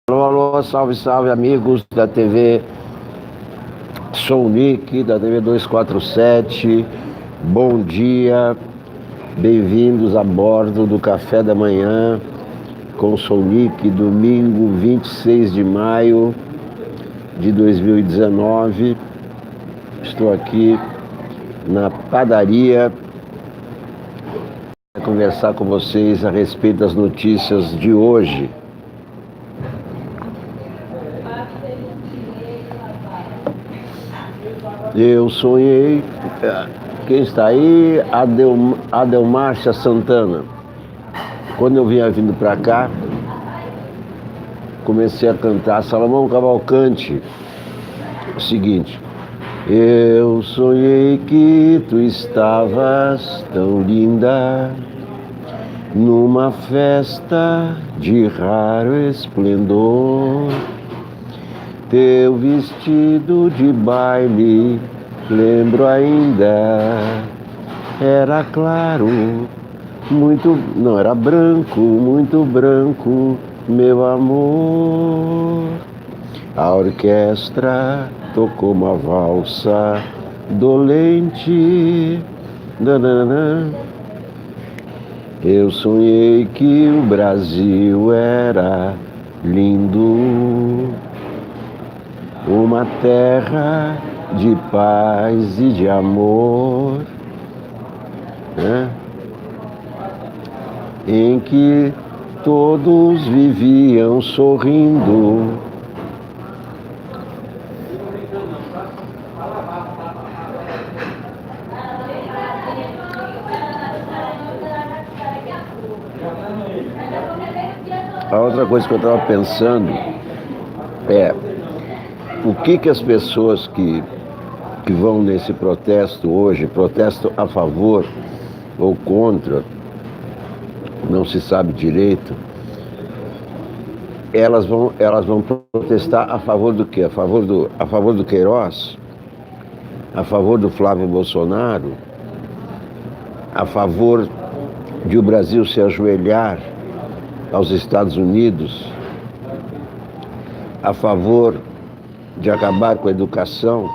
Alô, alô, salve, salve, amigos da TV Sou Nick, da TV 247. Bom dia, bem-vindos a bordo do Café da Manhã com Sou Nick, domingo 26 de maio de 2019. Estou aqui na padaria para conversar com vocês a respeito das notícias de hoje. Eu sonhei. Quem está aí? Adelmárcia Santana. Quando eu vinha vindo para cá, comecei a cantar Salomão Cavalcante. O seguinte: eu sonhei que tu estavas tão linda numa festa de raro esplendor. Teu vestido de baile, lembro ainda, era claro, era branco, muito branco, meu amor. A orquestra tocou uma valsa dolente, danana. Eu sonhei que o Brasil era lindo, uma terra de paz e de amor, né? Em que todos viviam sorrindo. A outra coisa que eu estava pensando é o que as pessoas que vão nesse protesto hoje, protesto a favor ou contra, não se sabe direito, elas vão protestar a favor do quê? A favor do Queiroz? A favor do Flávio Bolsonaro? A favor de o Brasil se ajoelhar aos Estados Unidos? A favor de acabar com a educação,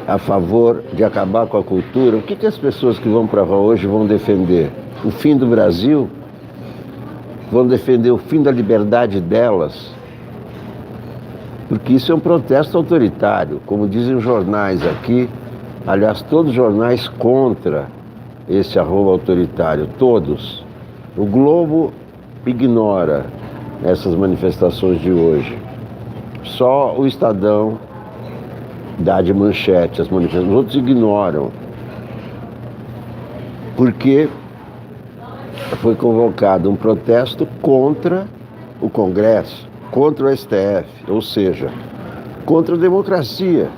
a favor de acabar com a cultura? O que as pessoas que vão para a rua hoje vão defender? O fim do Brasil? Vão defender o fim da liberdade delas? Porque isso é um protesto autoritário, como dizem os jornais aqui, aliás, todos os jornais contra esse arroba autoritário, todos. O Globo ignora essas manifestações de hoje. Só o Estadão dá de manchete as manifestações, os outros ignoram. Porque foi convocado um protesto contra o Congresso, contra o STF, ou seja, contra a democracia.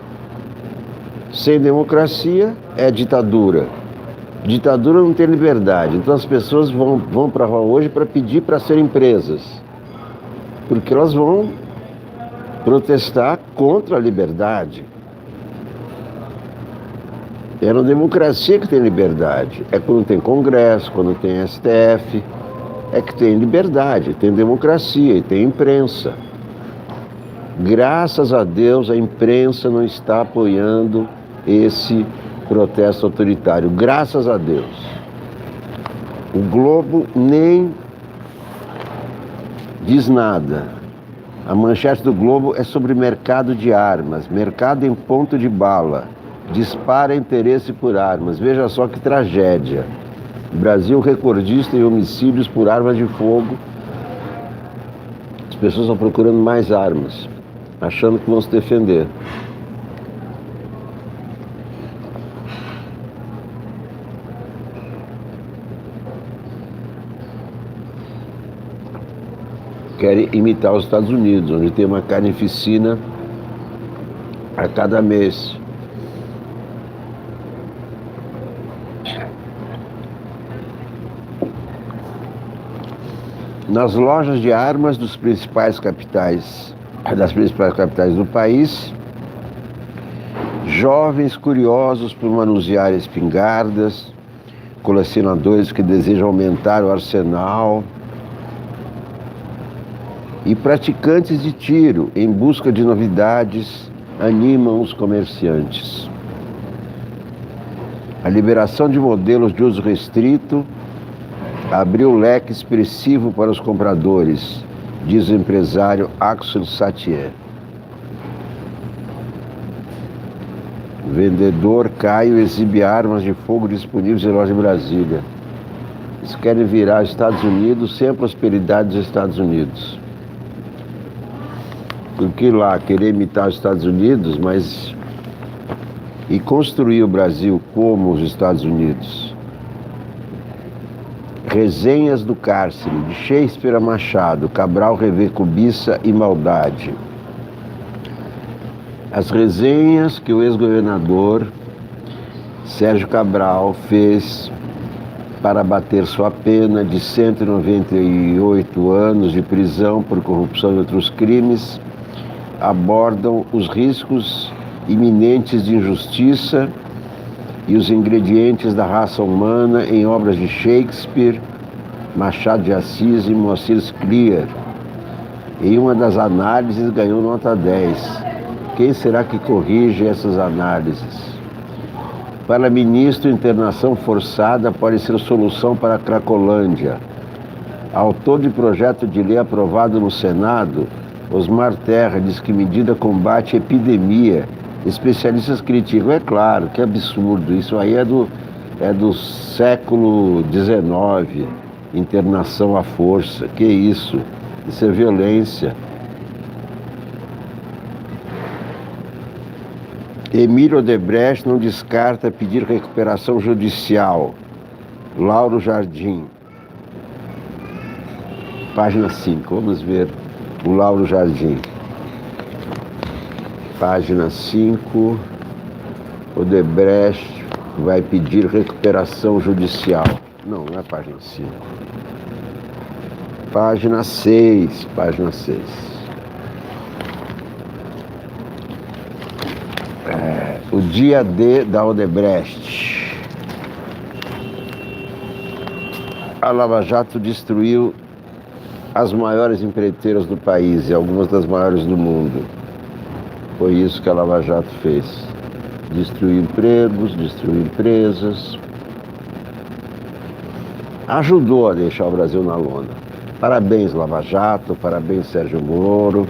Sem democracia é ditadura. Ditadura não tem liberdade. Então as pessoas vão para a rua hoje para pedir para serem presas, porque elas vão protestar contra a liberdade. É na democracia que tem liberdade. É quando tem Congresso, quando tem STF, é que tem liberdade, tem democracia e tem imprensa. Graças a Deus a imprensa não está apoiando esse protesto autoritário. Graças a Deus. O Globo nem diz nada. A manchete do Globo é sobre mercado de armas, mercado em ponto de bala, dispara interesse por armas. Veja só que tragédia. Brasil recordista em homicídios por armas de fogo. As pessoas estão procurando mais armas, achando que vão se defender. Querem imitar os Estados Unidos, onde tem uma carnificina a cada mês. Nas lojas de armas das principais capitais do país, jovens curiosos por manusear espingardas, colecionadores que desejam aumentar o arsenal e praticantes de tiro, em busca de novidades, animam os comerciantes. A liberação de modelos de uso restrito abriu leque expressivo para os compradores, diz o empresário Axel Satie. Vendedor Caio exibe armas de fogo disponíveis em loja de Brasília. Eles querem virar Estados Unidos sem a prosperidade dos Estados Unidos. Porque lá querer imitar os Estados Unidos, mas e construir o Brasil como os Estados Unidos. Resenhas do Cárcere, de Shakespeare a Machado, Cabral revê cobiça e maldade. As resenhas que o ex-governador Sérgio Cabral fez para abater sua pena de 198 anos de prisão por corrupção e outros crimes abordam os riscos iminentes de injustiça e os ingredientes da raça humana em obras de Shakespeare, Machado de Assis e Moacir Clear. Em uma das análises ganhou nota 10. Quem será que corrige essas análises? Para ministro, internação forçada pode ser solução para a Cracolândia. Autor de projeto de lei aprovado no Senado, Osmar Terra diz que medida combate epidemia. Especialistas criticam. É claro, que absurdo. Isso aí é do século XIX. Internação à força. Que isso? Isso é violência. Emílio Odebrecht não descarta pedir recuperação judicial. Lauro Jardim. Página 5. Vamos ver o Lauro Jardim. Página 5. Odebrecht vai pedir recuperação judicial. Não é página 5. Página 6. Página 6. O dia D da Odebrecht. A Lava Jato destruiu as maiores empreiteiras do país e algumas das maiores do mundo. Foi isso que a Lava Jato fez. Destruiu empregos, destruiu empresas. Ajudou a deixar o Brasil na lona. Parabéns, Lava Jato, parabéns, Sérgio Moro,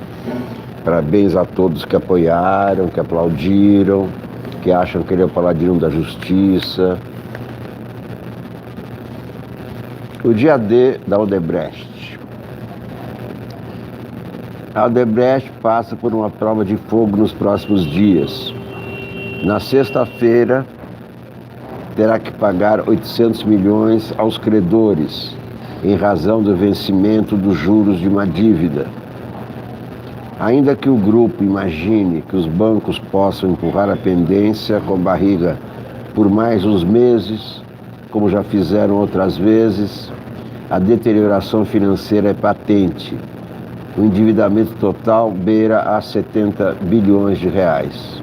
parabéns a todos que apoiaram, que aplaudiram, que acham que ele é o paladino da justiça. O dia D da Odebrecht. A Odebrecht passa por uma prova de fogo nos próximos dias. Na sexta-feira, terá que pagar 800 milhões aos credores, em razão do vencimento dos juros de uma dívida. Ainda que o grupo imagine que os bancos possam empurrar a pendência com barriga por mais uns meses, como já fizeram outras vezes, a deterioração financeira é patente. O endividamento total beira a 70 bilhões de reais.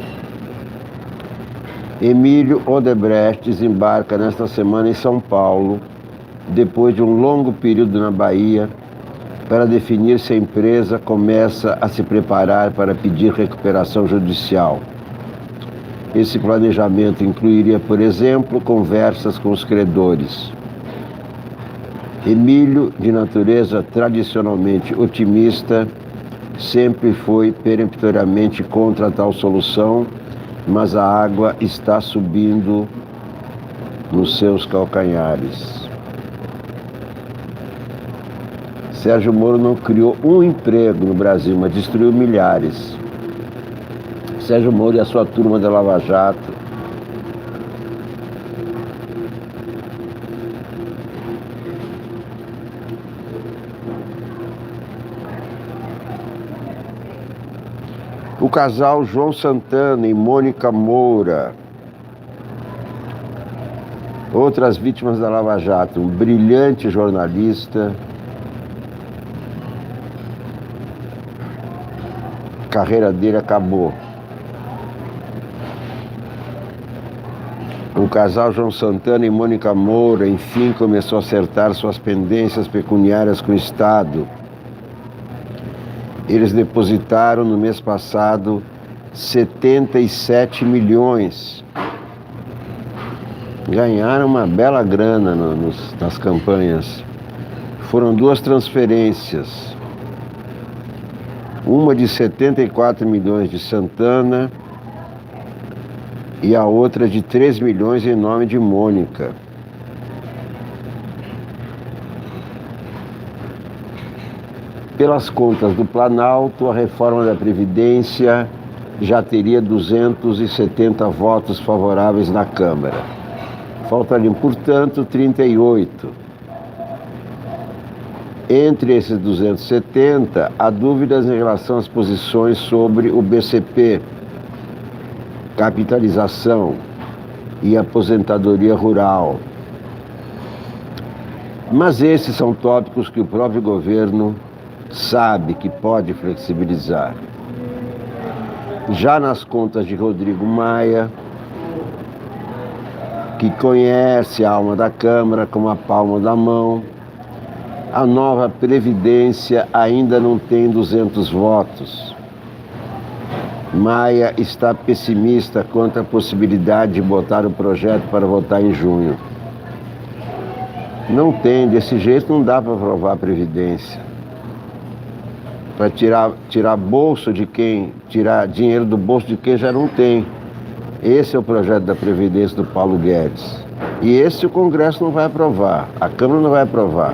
Emílio Odebrecht desembarca nesta semana em São Paulo, depois de um longo período na Bahia, para definir se a empresa começa a se preparar para pedir recuperação judicial. Esse planejamento incluiria, por exemplo, conversas com os credores. Emílio, de natureza tradicionalmente otimista, sempre foi peremptoriamente contra tal solução, mas a água está subindo nos seus calcanhares. Sérgio Moro não criou um emprego no Brasil, mas destruiu milhares. Sérgio Moro e a sua turma da Lava Jato o casal João Santana e Mônica Moura, outras vítimas da Lava Jato, um brilhante jornalista, a carreira dele acabou. O casal João Santana e Mônica Moura, enfim, começou a acertar suas pendências pecuniárias com o Estado. Eles depositaram no mês passado 77 milhões. Ganharam uma bela grana nas campanhas. Foram 2 transferências. Uma de 74 milhões de Santana e a outra de 3 milhões em nome de Mônica. Pelas contas do Planalto, a reforma da Previdência já teria 270 votos favoráveis na Câmara. Faltariam, portanto, 38. Entre esses 270, há dúvidas em relação às posições sobre o BCP, capitalização e aposentadoria rural. Mas esses são tópicos que o próprio governo sabe que pode flexibilizar. Já nas contas de Rodrigo Maia, que conhece a alma da Câmara como a palma da mão, a nova Previdência ainda não tem 200 votos. Maia está pessimista quanto à possibilidade de botar o projeto para votar em junho. Não tem, desse jeito não dá para aprovar a Previdência. Para tirar bolso de quem, tirar dinheiro do bolso de quem já não tem. Esse é o projeto da Previdência do Paulo Guedes. E esse o Congresso não vai aprovar, a Câmara não vai aprovar.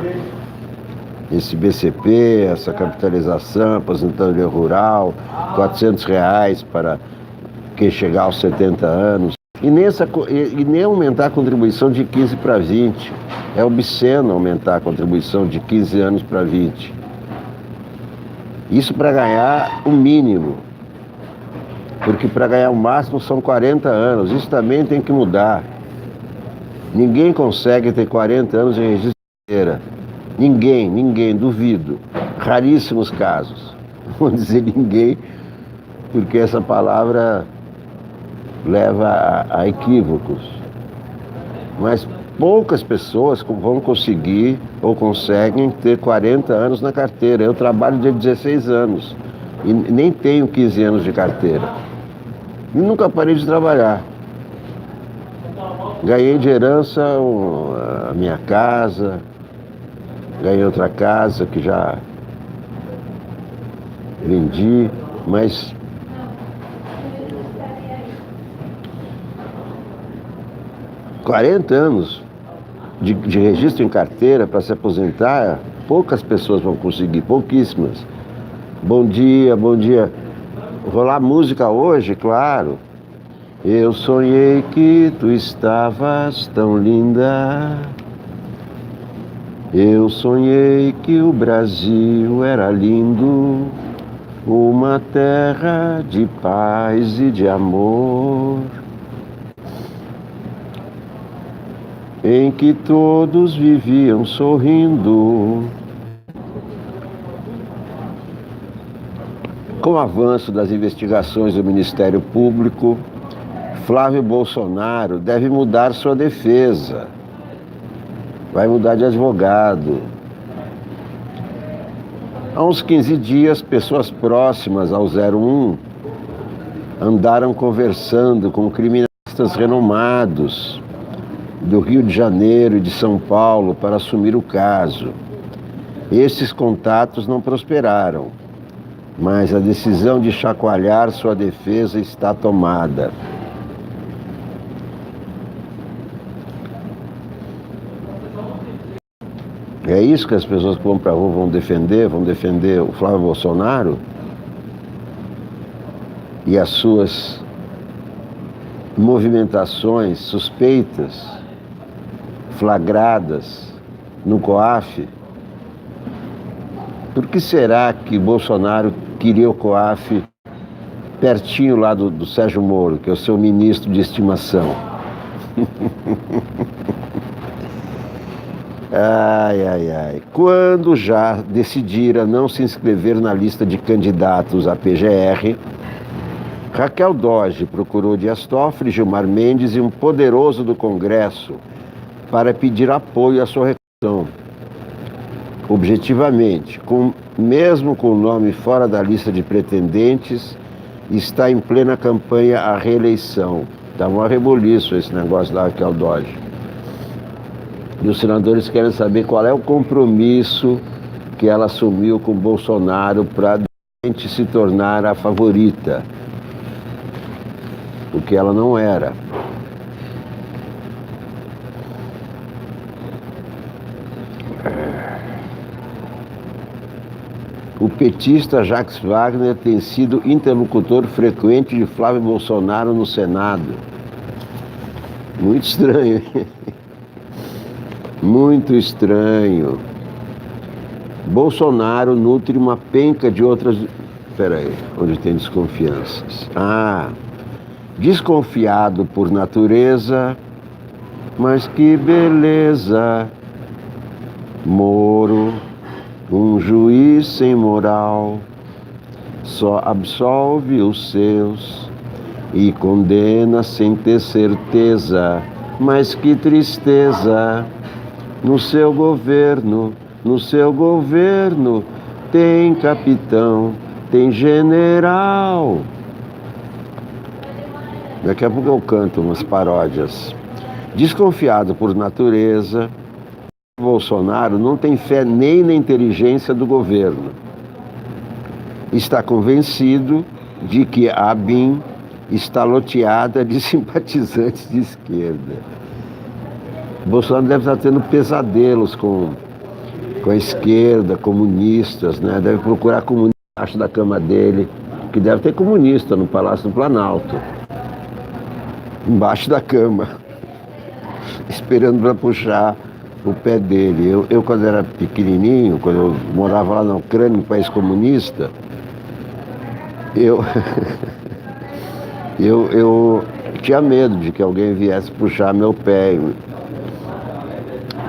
Esse BCP, essa capitalização, aposentadoria rural, R$400 para quem chegar aos 70 anos. E nem aumentar a contribuição de 15 para 20. É obsceno aumentar a contribuição de 15 anos para 20. Isso para ganhar o mínimo. Porque para ganhar o máximo são 40 anos. Isso também tem que mudar. Ninguém consegue ter 40 anos em registro de carteira. Ninguém, duvido. Raríssimos casos. Vou dizer ninguém, porque essa palavra leva a equívocos. Mas poucas pessoas vão conseguir ou conseguem ter 40 anos na carteira. Eu trabalho de 16 anos e nem tenho 15 anos de carteira. E nunca parei de trabalhar. Ganhei de herança a minha casa, ganhei outra casa que já vendi, mas $40 de registro em carteira para se aposentar, poucas pessoas vão conseguir, pouquíssimas. Bom dia, bom dia. Rolar música hoje, claro. Eu sonhei que tu estavas tão linda. Eu sonhei que o Brasil era lindo, uma terra de paz e de amor, em que todos viviam sorrindo. Com o avanço das investigações do Ministério Público, Flávio Bolsonaro deve mudar sua defesa. Vai mudar de advogado. Há uns 15 dias, pessoas próximas ao 01 andaram conversando com criminalistas renomados do Rio de Janeiro e de São Paulo para assumir o caso. Esses contatos não prosperaram, mas a decisão de chacoalhar sua defesa está tomada. É isso que as pessoas que vão para a rua vão defender o Flávio Bolsonaro e as suas movimentações suspeitas, flagradas no COAF. Por que será que Bolsonaro queria o COAF pertinho lá do Sérgio Moro, que é o seu ministro de estimação? Ai. Quando já decidira não se inscrever na lista de candidatos à PGR, Raquel Dodge procurou Dias Toffoli, Gilmar Mendes e um poderoso do Congresso para pedir apoio à sua reeleição. Objetivamente, com mesmo com o nome fora da lista de pretendentes, está em plena campanha à reeleição. Está um reboliço esse negócio da Raquel Dodge. E os senadores querem saber qual é o compromisso que ela assumiu com Bolsonaro para se tornar a favorita, o que ela não era. O petista Jacques Wagner tem sido interlocutor frequente de Flávio Bolsonaro no Senado. Muito estranho, hein? Muito estranho. Bolsonaro nutre uma penca de outras... Peraí, onde tem desconfianças? Desconfiado por natureza, mas que beleza. Moro, um juiz sem moral, só absolve os seus e condena sem ter certeza. Mas que tristeza, no seu governo tem capitão, tem general. Daqui a pouco eu canto umas paródias. Desconfiado por natureza, Bolsonaro não tem fé nem na inteligência do governo. Está convencido de que a ABIN está loteada de simpatizantes de esquerda. Bolsonaro deve estar tendo pesadelos com a esquerda, comunistas, né? Deve procurar comunista embaixo da cama dele, que deve ter comunista no Palácio do Planalto, embaixo da cama, esperando para puxar o pé dele. Eu quando era pequenininho, quando eu morava lá na Ucrânia, no país comunista, eu tinha medo de que alguém viesse puxar meu pé.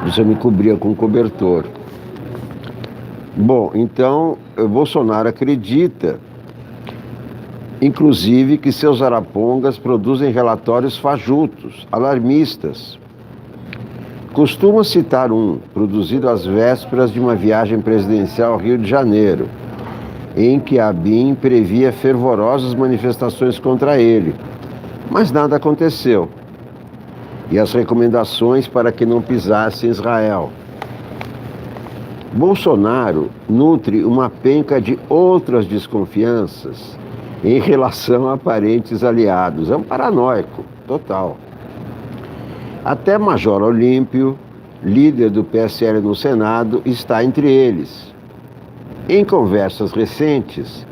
Isso eu me cobria com um cobertor. Bom, então, Bolsonaro acredita, inclusive, que seus arapongas produzem relatórios fajutos, alarmistas. Costuma citar um, produzido às vésperas de uma viagem presidencial ao Rio de Janeiro, em que a ABIN previa fervorosas manifestações contra ele. Mas nada aconteceu. E as recomendações para que não pisasse em Israel. Bolsonaro nutre uma penca de outras desconfianças em relação a parentes aliados. É um paranoico total. Até Major Olímpio, líder do PSL no Senado, está entre eles. Em conversas recentes,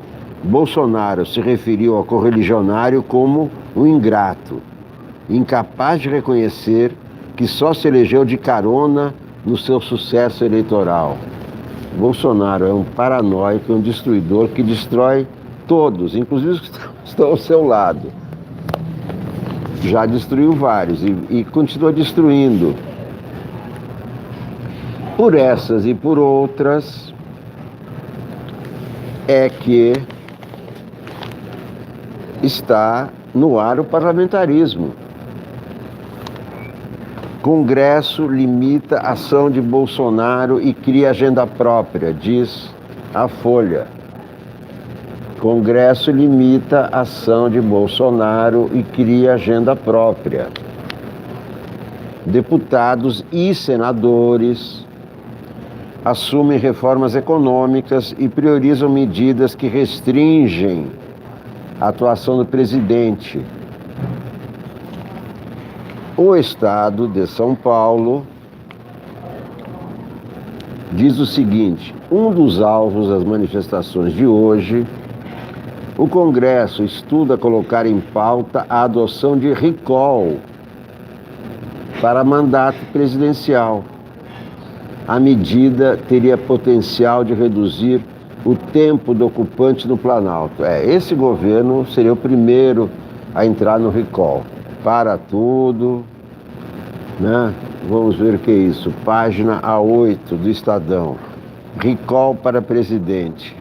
Bolsonaro se referiu ao correligionário como um ingrato, incapaz de reconhecer que só se elegeu de carona no seu sucesso eleitoral. Bolsonaro é um paranoico, um destruidor que destrói todos, inclusive os que estão ao seu lado. Já destruiu vários e continua destruindo. Por essas e por outras, é que está no ar o parlamentarismo. Congresso limita a ação de Bolsonaro e cria agenda própria, diz a Folha. Congresso limita a ação de Bolsonaro e cria agenda própria. Deputados e senadores assumem reformas econômicas e priorizam medidas que restringem a atuação do presidente. O Estado de São Paulo diz o seguinte: um dos alvos das manifestações de hoje, o Congresso estuda colocar em pauta a adoção de recall para mandato presidencial. A medida teria potencial de reduzir o tempo do ocupante no Planalto. Esse governo seria o primeiro a entrar no recall. Para tudo, né? Vamos ver o que é isso. Página A8 do Estadão. Recall para presidente.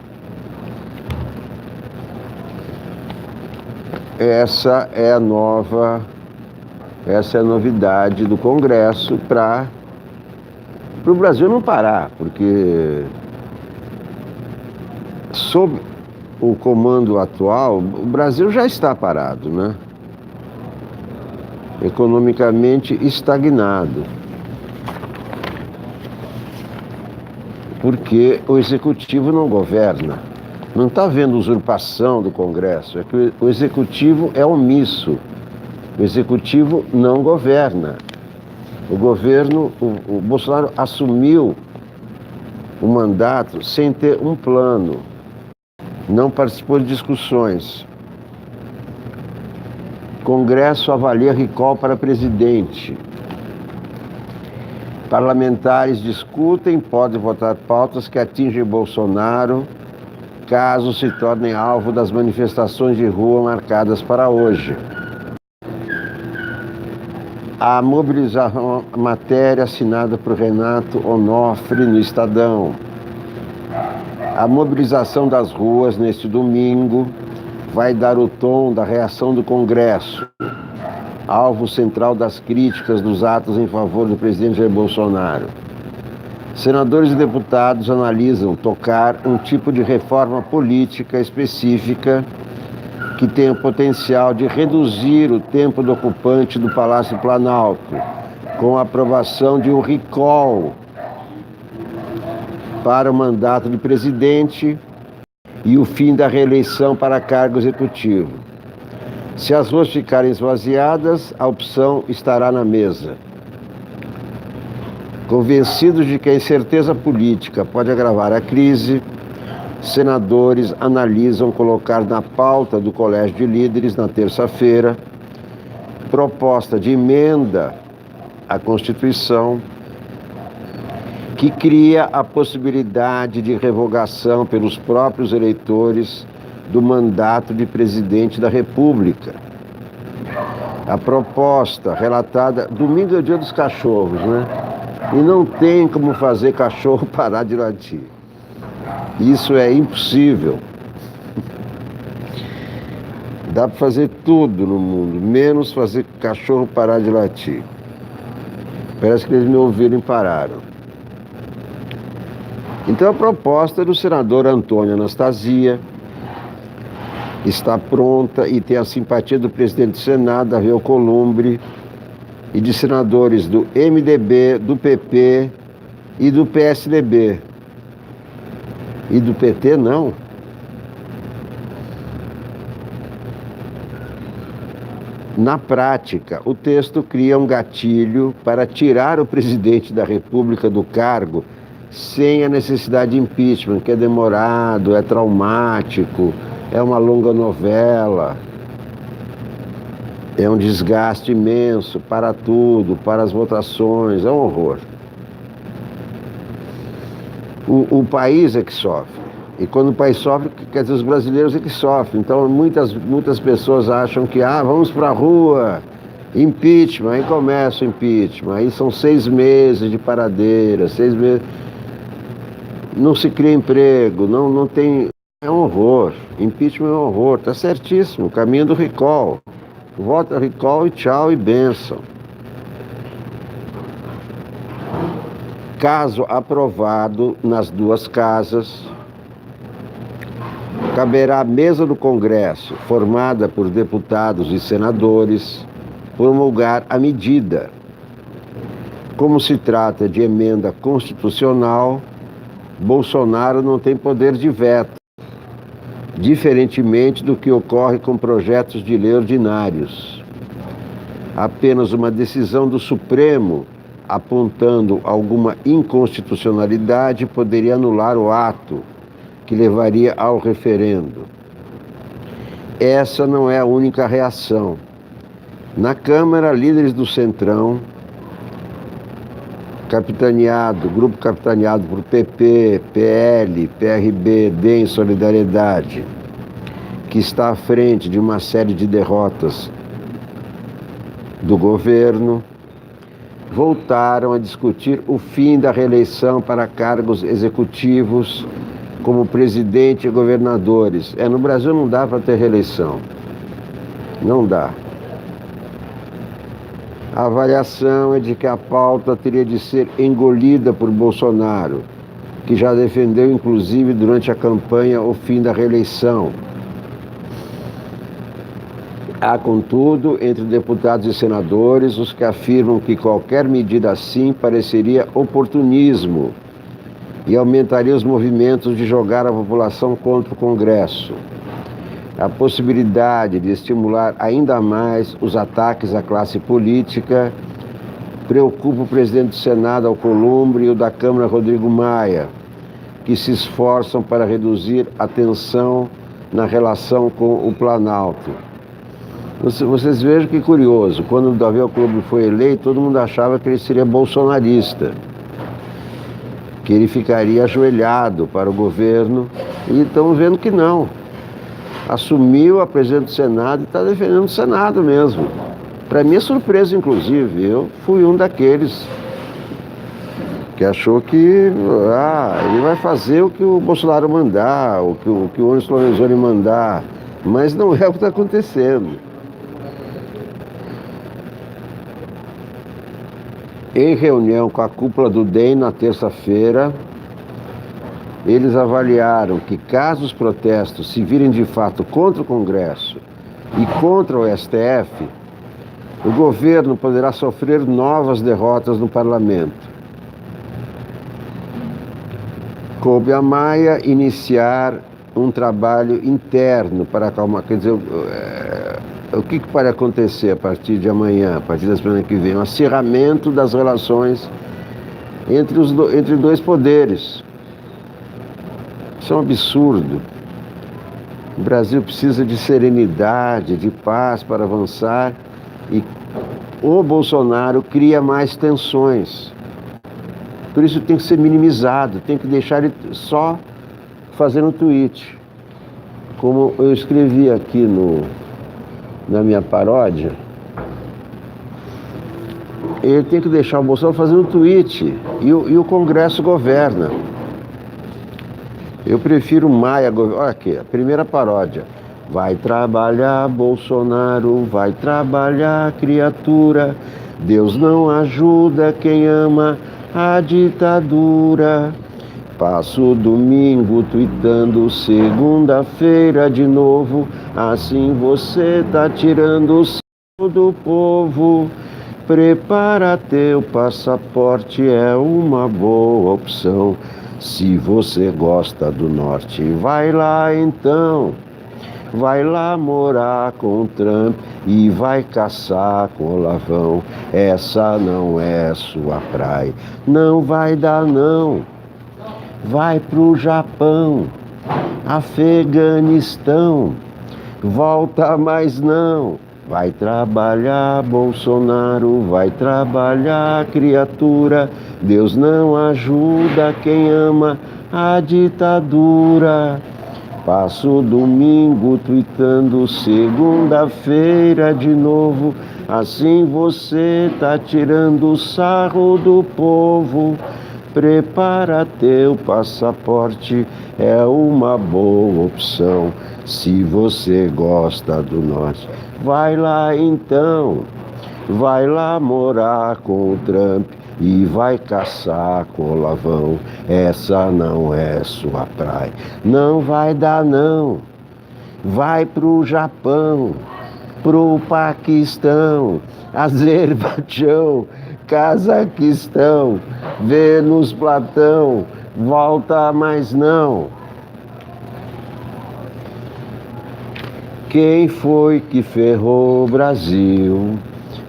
Essa é a novidade do Congresso para o Brasil não parar, porque sob o comando atual, o Brasil já está parado, né? Economicamente estagnado. Porque o Executivo não governa. Não está havendo usurpação do Congresso, é que o Executivo é omisso. O Executivo não governa. O governo, o Bolsonaro assumiu o mandato sem ter um plano. Não participou de discussões. Congresso avalia recall para presidente. Parlamentares discutem, podem votar pautas que atingem Bolsonaro, caso se tornem alvo das manifestações de rua marcadas para hoje. A mobilização, a matéria assinada por Renato Onofre no Estadão. A mobilização das ruas neste domingo vai dar o tom da reação do Congresso, alvo central das críticas dos atos em favor do presidente Jair Bolsonaro. Senadores e deputados analisam tocar um tipo de reforma política específica que tem o potencial de reduzir o tempo do ocupante do Palácio Planalto, com a aprovação de um recall para o mandato de presidente e o fim da reeleição para cargo executivo. Se as ruas ficarem esvaziadas, a opção estará na mesa. Convencidos de que a incerteza política pode agravar a crise, senadores analisam colocar na pauta do Colégio de Líderes, na terça-feira, proposta de emenda à Constituição que cria a possibilidade de revogação pelos próprios eleitores do mandato de presidente da República. A proposta relatada, domingo é o dia dos cachorros, né? E não tem como fazer cachorro parar de latir. Isso é impossível. Dá para fazer tudo no mundo, menos fazer cachorro parar de latir. Parece que eles me ouviram e pararam. Então a proposta do senador Antônio Anastasia está pronta e tem a simpatia do presidente do Senado, Davi Alcolumbre, e de senadores do MDB, do PP e do PSDB. E do PT não. Na prática, o texto cria um gatilho para tirar o presidente da República do cargo sem a necessidade de impeachment, que é demorado, é traumático, é uma longa novela, é um desgaste imenso para tudo, para as votações, é um horror. O país é que sofre. E quando o país sofre, quer dizer, os brasileiros é que sofrem. Então muitas pessoas acham que vamos para a rua, impeachment, aí começa o impeachment, aí são 6 meses de paradeira, 6 meses. Não se cria emprego, não tem. É um horror. Impeachment é um horror. Está certíssimo. O caminho do recall. Vota recall e tchau e bênção. Caso aprovado nas duas casas, caberá à mesa do Congresso, formada por deputados e senadores, promulgar a medida. Como se trata de emenda constitucional, Bolsonaro não tem poder de veto, diferentemente do que ocorre com projetos de lei ordinários. Apenas uma decisão do Supremo apontando alguma inconstitucionalidade poderia anular o ato que levaria ao referendo. Essa não é a única reação. Na Câmara, líderes do Centrão, grupo capitaneado por PP, PL, PRB, DEM Solidariedade, que está à frente de uma série de derrotas do governo, voltaram a discutir o fim da reeleição para cargos executivos como presidente e governadores. No Brasil não dá para ter reeleição. Não dá. A avaliação é de que a pauta teria de ser engolida por Bolsonaro, que já defendeu, inclusive, durante a campanha, o fim da reeleição. Há, contudo, entre deputados e senadores, os que afirmam que qualquer medida assim pareceria oportunismo e aumentaria os movimentos de jogar a população contra o Congresso. A possibilidade de estimular ainda mais os ataques à classe política preocupa o presidente do Senado, Alcolumbre, e o da Câmara, Rodrigo Maia, que se esforçam para reduzir a tensão na relação com o Planalto. Vocês vejam que curioso, quando o Davi Alcolumbre foi eleito, todo mundo achava que ele seria bolsonarista, que ele ficaria ajoelhado para o governo, e estamos vendo que não. Assumiu a presidência do Senado e está defendendo o Senado mesmo. Para minha surpresa, inclusive, eu fui um daqueles que achou que ele vai fazer o que o Bolsonaro mandar, o que o Onyx Lorenzoni mandar, mas não é o que está acontecendo. Em reunião com a cúpula do DEM na terça-feira, eles avaliaram que, caso os protestos se virem de fato contra o Congresso e contra o STF, o governo poderá sofrer novas derrotas no parlamento. Coube a Maia iniciar um trabalho interno para acalmar, quer dizer, o que pode acontecer a partir de amanhã, a partir da semana que vem? Um acirramento das relações entre dois poderes. Isso é um absurdo. O Brasil precisa de serenidade, de paz para avançar, e o Bolsonaro cria mais tensões. Por isso tem que ser minimizado, tem que deixar ele só fazendo tweet. Como eu escrevi aqui na minha paródia, ele tem que deixar o Bolsonaro fazendo tweet e o Congresso governa. Eu prefiro Maia, olha aqui, a primeira paródia. Vai trabalhar, Bolsonaro, vai trabalhar, criatura. Deus não ajuda quem ama a ditadura. Passo o domingo tuitando, segunda-feira de novo. Assim você tá tirando o céu do povo. Prepara teu passaporte, é uma boa opção. Se você gosta do norte, vai lá então. Vai lá morar com o Trump e vai caçar com o Lavão. Essa não é sua praia, não vai dar não. Vai pro Japão, Afeganistão, volta mais não. Vai trabalhar, Bolsonaro, vai trabalhar, criatura. Deus não ajuda quem ama a ditadura. Passo domingo tuitando, segunda-feira de novo. Assim você tá tirando o sarro do povo. Prepara teu passaporte, é uma boa opção. Se você gosta do norte, vai lá então. Vai lá morar com o Trump e vai caçar com o Lavão. Essa não é sua praia, não vai dar não. Vai pro Japão, pro Paquistão, Azerbaijão, Cazaquistão, Vênus, Platão, volta mais não. Quem foi que ferrou o Brasil?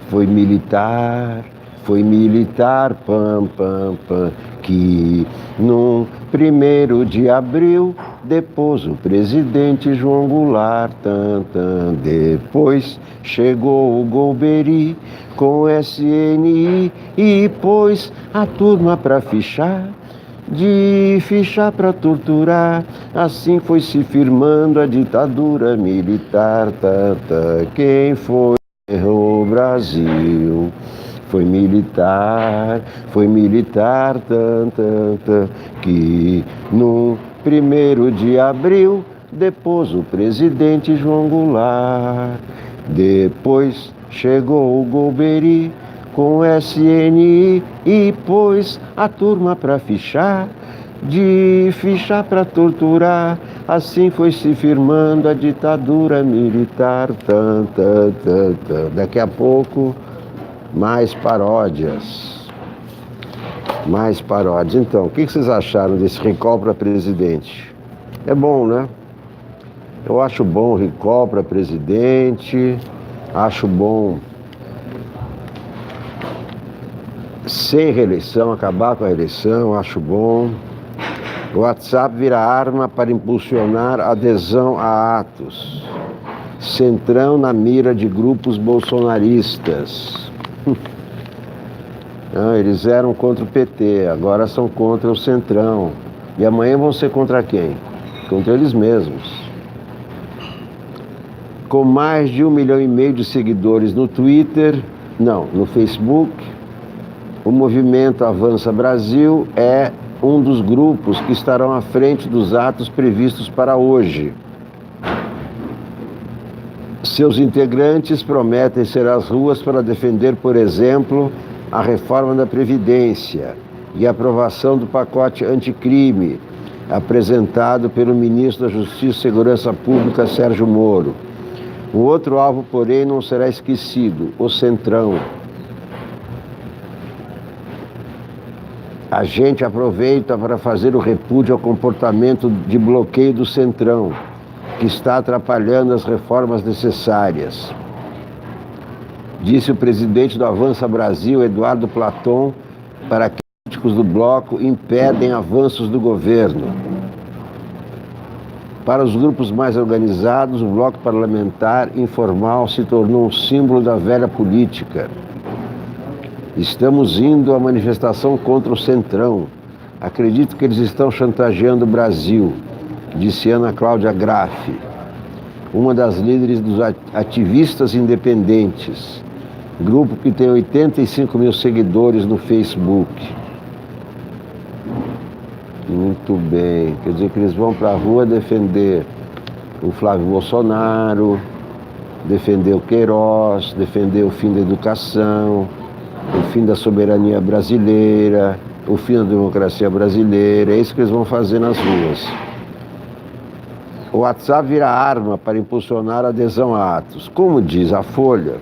Foi militar, pam, pam, pam, que no 1º de abril depôs o presidente João Goulart, tan, tan. Depois chegou o Golbery com SNI e pôs a turma pra fichar, de fichar pra torturar. Assim foi se firmando a ditadura militar, tan, tan. Quem foi que ferrou o Brasil? Foi militar, tan, tan, tan, que no 1º de abril depôs o presidente João Goulart. Depois chegou o Golbery com SNI e pôs a turma pra fichar, de ficha para torturar. Assim foi se firmando a ditadura militar. Tan, tan, tan, tan. Daqui a pouco, mais paródias. Mais paródias. Então, o que vocês acharam desse recall para presidente? É bom, né? Eu acho bom o recall para presidente. Acho bom sem reeleição, acabar com a reeleição, acho bom. O WhatsApp vira arma para impulsionar adesão a atos. Centrão na mira de grupos bolsonaristas. Não, eles eram contra o PT, agora são contra o Centrão. E amanhã vão ser contra quem? Contra eles mesmos. Com mais de 1,5 milhão de seguidores no Twitter, no Facebook, o movimento Avança Brasil é um dos grupos que estarão à frente dos atos previstos para hoje. Seus integrantes prometem ser às ruas para defender, por exemplo, a reforma da Previdência e a aprovação do pacote anticrime, apresentado pelo ministro da Justiça e Segurança Pública, Sérgio Moro. O outro alvo, porém, não será esquecido: o Centrão. A gente aproveita para fazer o repúdio ao comportamento de bloqueio do Centrão, que está atrapalhando as reformas necessárias. Disse o presidente do Avança Brasil, Eduardo Platon, para que críticos do bloco impedem avanços do governo. Para os grupos mais organizados, o bloco parlamentar informal se tornou um símbolo da velha política. Estamos indo à manifestação contra o Centrão. Acredito que eles estão chantageando o Brasil, disse Ana Cláudia Graff, uma das líderes dos ativistas independentes, grupo que tem 85 mil seguidores no Facebook. Muito bem, quer dizer que eles vão para a rua defender o Flávio Bolsonaro, defender o Queiroz, defender o fim da educação, o fim da soberania brasileira, o fim da democracia brasileira. É isso que eles vão fazer nas ruas. O WhatsApp vira arma para impulsionar a adesão a atos. Como diz a Folha,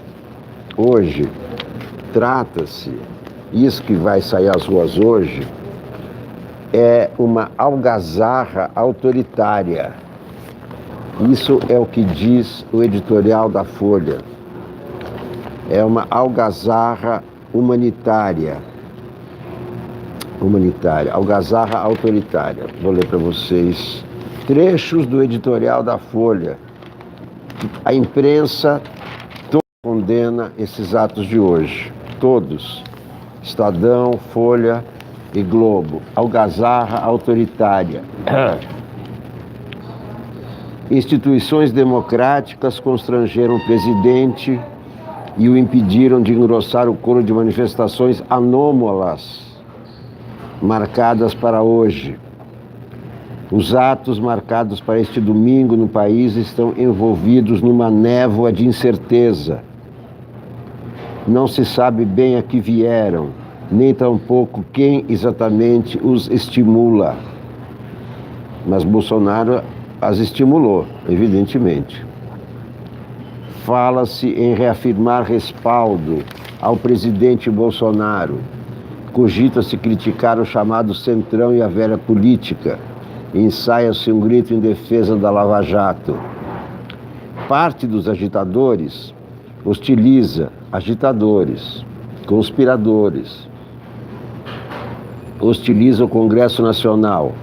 hoje, trata-se, isso que vai sair às ruas hoje, é uma algazarra autoritária. Isso é o que diz o editorial da Folha. É uma algazarra humanitária, algazarra autoritária. Vou ler para vocês trechos do editorial da Folha. A imprensa toda condena esses atos de hoje, todos. Estadão, Folha e Globo. Algazarra autoritária. Instituições democráticas constrangeram o presidente e o impediram de engrossar o coro de manifestações anômalas marcadas para hoje. Os atos marcados para este domingo no país estão envolvidos numa névoa de incerteza. Não se sabe bem a que vieram, nem tampouco quem exatamente os estimula. Mas Bolsonaro as estimulou, evidentemente. Fala-se em reafirmar respaldo ao presidente Bolsonaro. Cogita-se criticar o chamado Centrão e a velha política. Ensaia-se um grito em defesa da Lava Jato. Parte dos agitadores hostiliza agitadores, conspiradores. Hostiliza o Congresso Nacional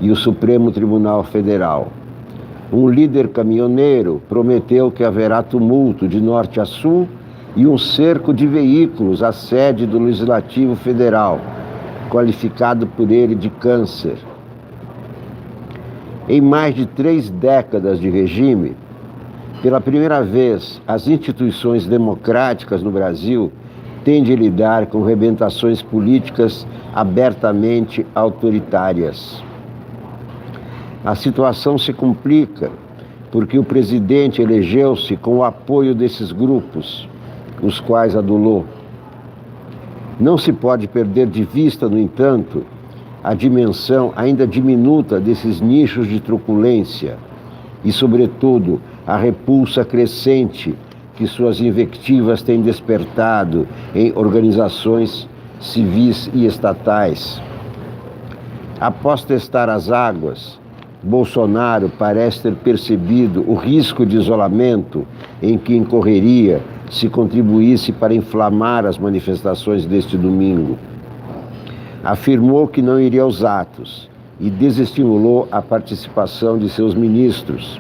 e o Supremo Tribunal Federal. Um líder caminhoneiro prometeu que haverá tumulto de norte a sul e um cerco de veículos à sede do Legislativo Federal, qualificado por ele de câncer. Em mais de 3 décadas de regime, pela primeira vez, as instituições democráticas no Brasil têm de lidar com rebentações políticas abertamente autoritárias. A situação se complica porque o presidente elegeu-se com o apoio desses grupos, os quais adulou. Não se pode perder de vista, no entanto, a dimensão ainda diminuta desses nichos de truculência e, sobretudo, a repulsa crescente que suas invectivas têm despertado em organizações civis e estatais. Após testar as águas, Bolsonaro parece ter percebido o risco de isolamento em que incorreria se contribuísse para inflamar as manifestações deste domingo. Afirmou que não iria aos atos e desestimulou a participação de seus ministros.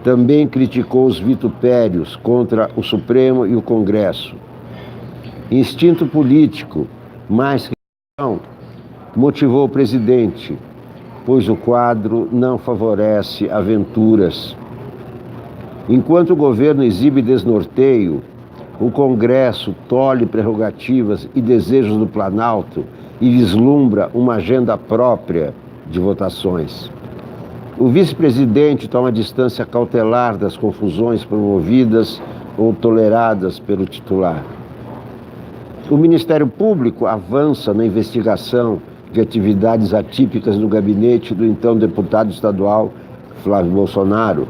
Também criticou os vitupérios contra o Supremo e o Congresso. Instinto político, mais que não, motivou o presidente, pois o quadro não favorece aventuras. Enquanto o governo exibe desnorteio, o Congresso tolhe prerrogativas e desejos do Planalto e vislumbra uma agenda própria de votações. O vice-presidente toma distância cautelar das confusões promovidas ou toleradas pelo titular. O Ministério Público avança na investigação de atividades atípicas no gabinete do então deputado estadual Flávio Bolsonaro.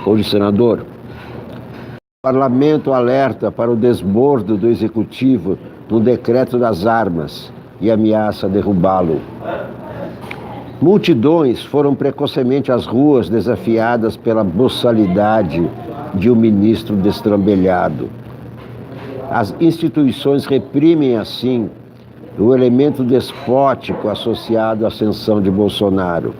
Hoje, senador. O parlamento alerta para o desbordo do executivo no decreto das armas e ameaça derrubá-lo. Multidões foram precocemente às ruas desafiadas pela boçalidade de um ministro destrambelhado. As instituições reprimem, assim, o elemento despótico associado à ascensão de Bolsonaro.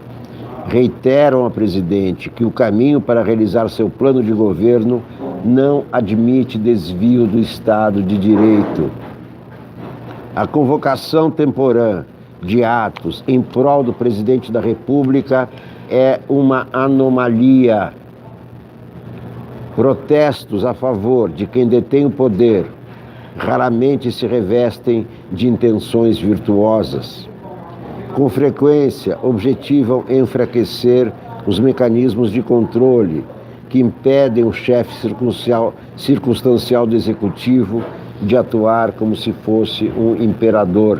Reiteram ao presidente que o caminho para realizar seu plano de governo não admite desvio do Estado de Direito. A convocação temporã de atos em prol do presidente da República é uma anomalia. Protestos a favor de quem detém o poder raramente se revestem de intenções virtuosas. Com frequência, objetivam enfraquecer os mecanismos de controle que impedem o chefe circunstancial do executivo de atuar como se fosse um imperador.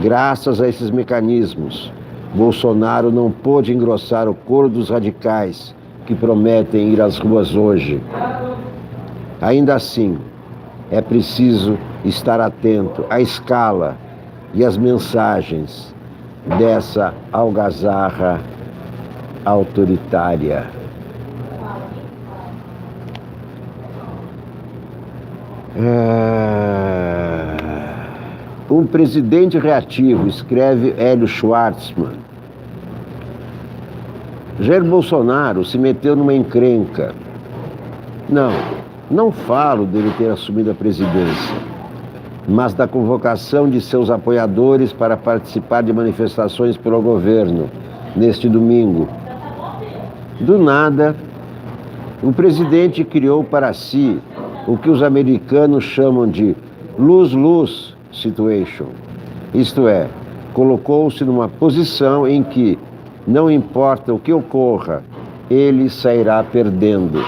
Graças a esses mecanismos, Bolsonaro não pôde engrossar o coro dos radicais que prometem ir às ruas hoje. Ainda assim, é preciso estar atento à escala e às mensagens dessa algazarra autoritária. Um presidente reativo, escreve Hélio Schwartzman. Jair Bolsonaro se meteu numa encrenca. Não falo dele ter assumido a presidência, mas da convocação de seus apoiadores para participar de manifestações pelo governo neste domingo. Do nada, o presidente criou para si o que os americanos chamam de lose-lose situation. Isto é, colocou-se numa posição em que, não importa o que ocorra, ele sairá perdendo.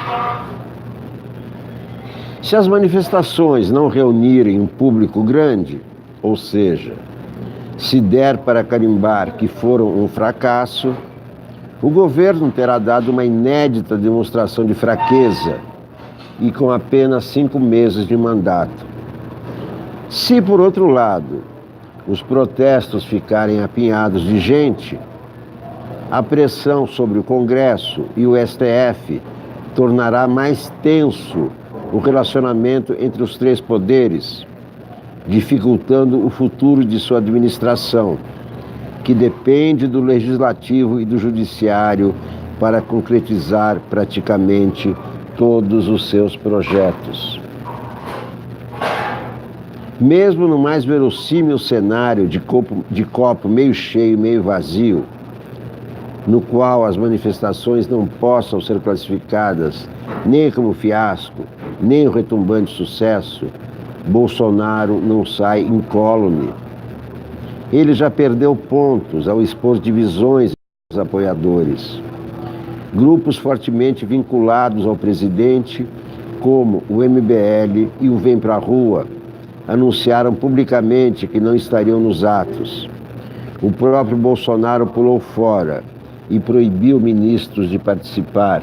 Se as manifestações não reunirem um público grande, ou seja, se der para carimbar que foram um fracasso, o governo terá dado uma inédita demonstração de fraqueza e com apenas 5 meses de mandato. Se, por outro lado, os protestos ficarem apinhados de gente, a pressão sobre o Congresso e o STF tornará mais tenso o relacionamento entre os 3 poderes, dificultando o futuro de sua administração, que depende do Legislativo e do Judiciário para concretizar praticamente todos os seus projetos. Mesmo no mais verossímil cenário de copo meio cheio, meio vazio, no qual as manifestações não possam ser classificadas nem como fiasco, nem o retumbante sucesso, Bolsonaro não sai incólume. Ele já perdeu pontos ao expor divisões entre os apoiadores. Grupos fortemente vinculados ao presidente, como o MBL e o Vem Pra Rua, anunciaram publicamente que não estariam nos atos. O próprio Bolsonaro pulou fora e proibiu ministros de participar.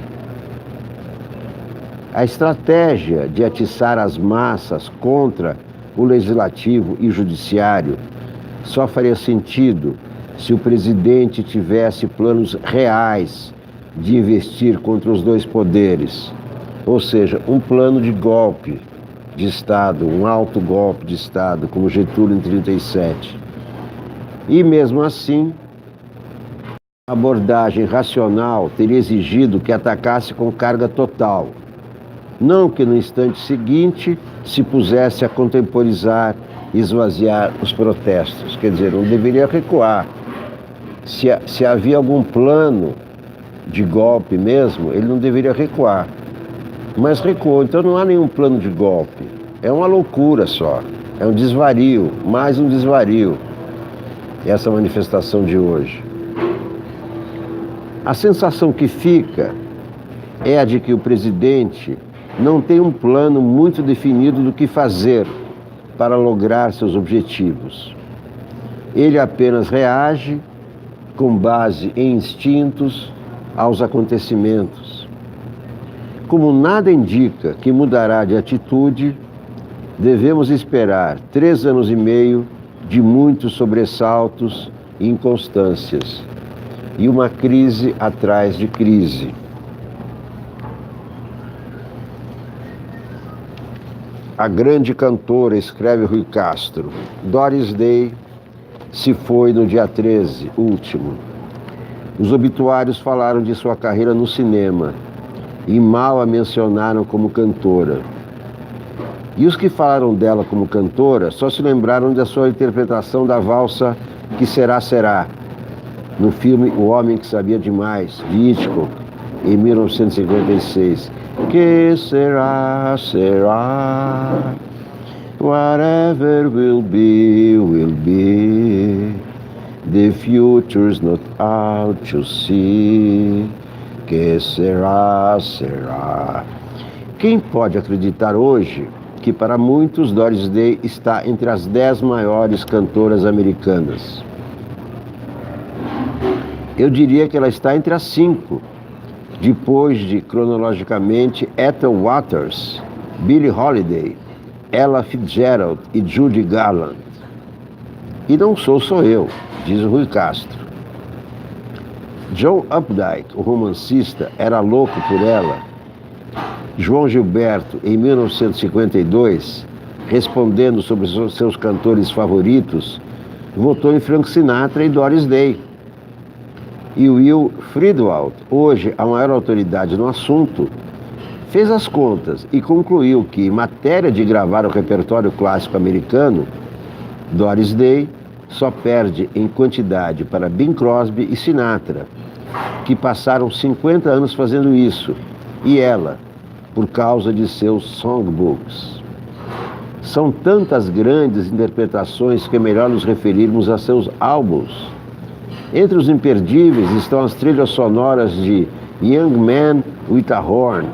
A estratégia de atiçar as massas contra o legislativo e o judiciário só faria sentido se o presidente tivesse planos reais de investir contra os dois poderes, ou seja, um plano de golpe de Estado, um alto golpe de Estado, como Getúlio em 1937. E mesmo assim, a abordagem racional teria exigido que atacasse com carga total, não que no instante seguinte se pusesse a contemporizar e esvaziar os protestos. Quer dizer, não deveria recuar. Se havia algum plano de golpe mesmo, ele não deveria recuar. Mas recuou, então não há nenhum plano de golpe. É uma loucura só, é um desvario, mais um desvario, essa manifestação de hoje. A sensação que fica é a de que o presidente não tem um plano muito definido do que fazer para lograr seus objetivos. Ele apenas reage com base em instintos aos acontecimentos. Como nada indica que mudará de atitude, devemos esperar 3 anos e meio de muitos sobressaltos e inconstâncias, e uma crise atrás de crise. A grande cantora, escreve Rui Castro, Doris Day se foi no dia 13, último. Os obituários falaram de sua carreira no cinema e mal a mencionaram como cantora. E os que falaram dela como cantora só se lembraram da sua interpretação da valsa Que Será, Será, no filme O Homem que Sabia Demais, de Hitchcock, em 1956. Que será, será, whatever will be, will be, the future's not out to see. Que será, será. Quem pode acreditar hoje que para muitos Doris Day está entre as 10 maiores cantoras americanas? Eu diria que ela está entre as 5, depois de, cronologicamente, Ethel Waters, Billie Holiday, Ella Fitzgerald e Judy Garland. E não sou só eu, diz Rui Castro. John Updike, o romancista, era louco por ela. João Gilberto, em 1952, respondendo sobre seus cantores favoritos, votou em Frank Sinatra e Doris Day. E Will Friedwald, hoje a maior autoridade no assunto, fez as contas e concluiu que, em matéria de gravar o repertório clássico americano, Doris Day só perde em quantidade para Bing Crosby e Sinatra, que passaram 50 anos fazendo isso, e ela, por causa de seus songbooks. São tantas grandes interpretações que é melhor nos referirmos a seus álbuns. Entre os imperdíveis estão as trilhas sonoras de Young Man with a Horn,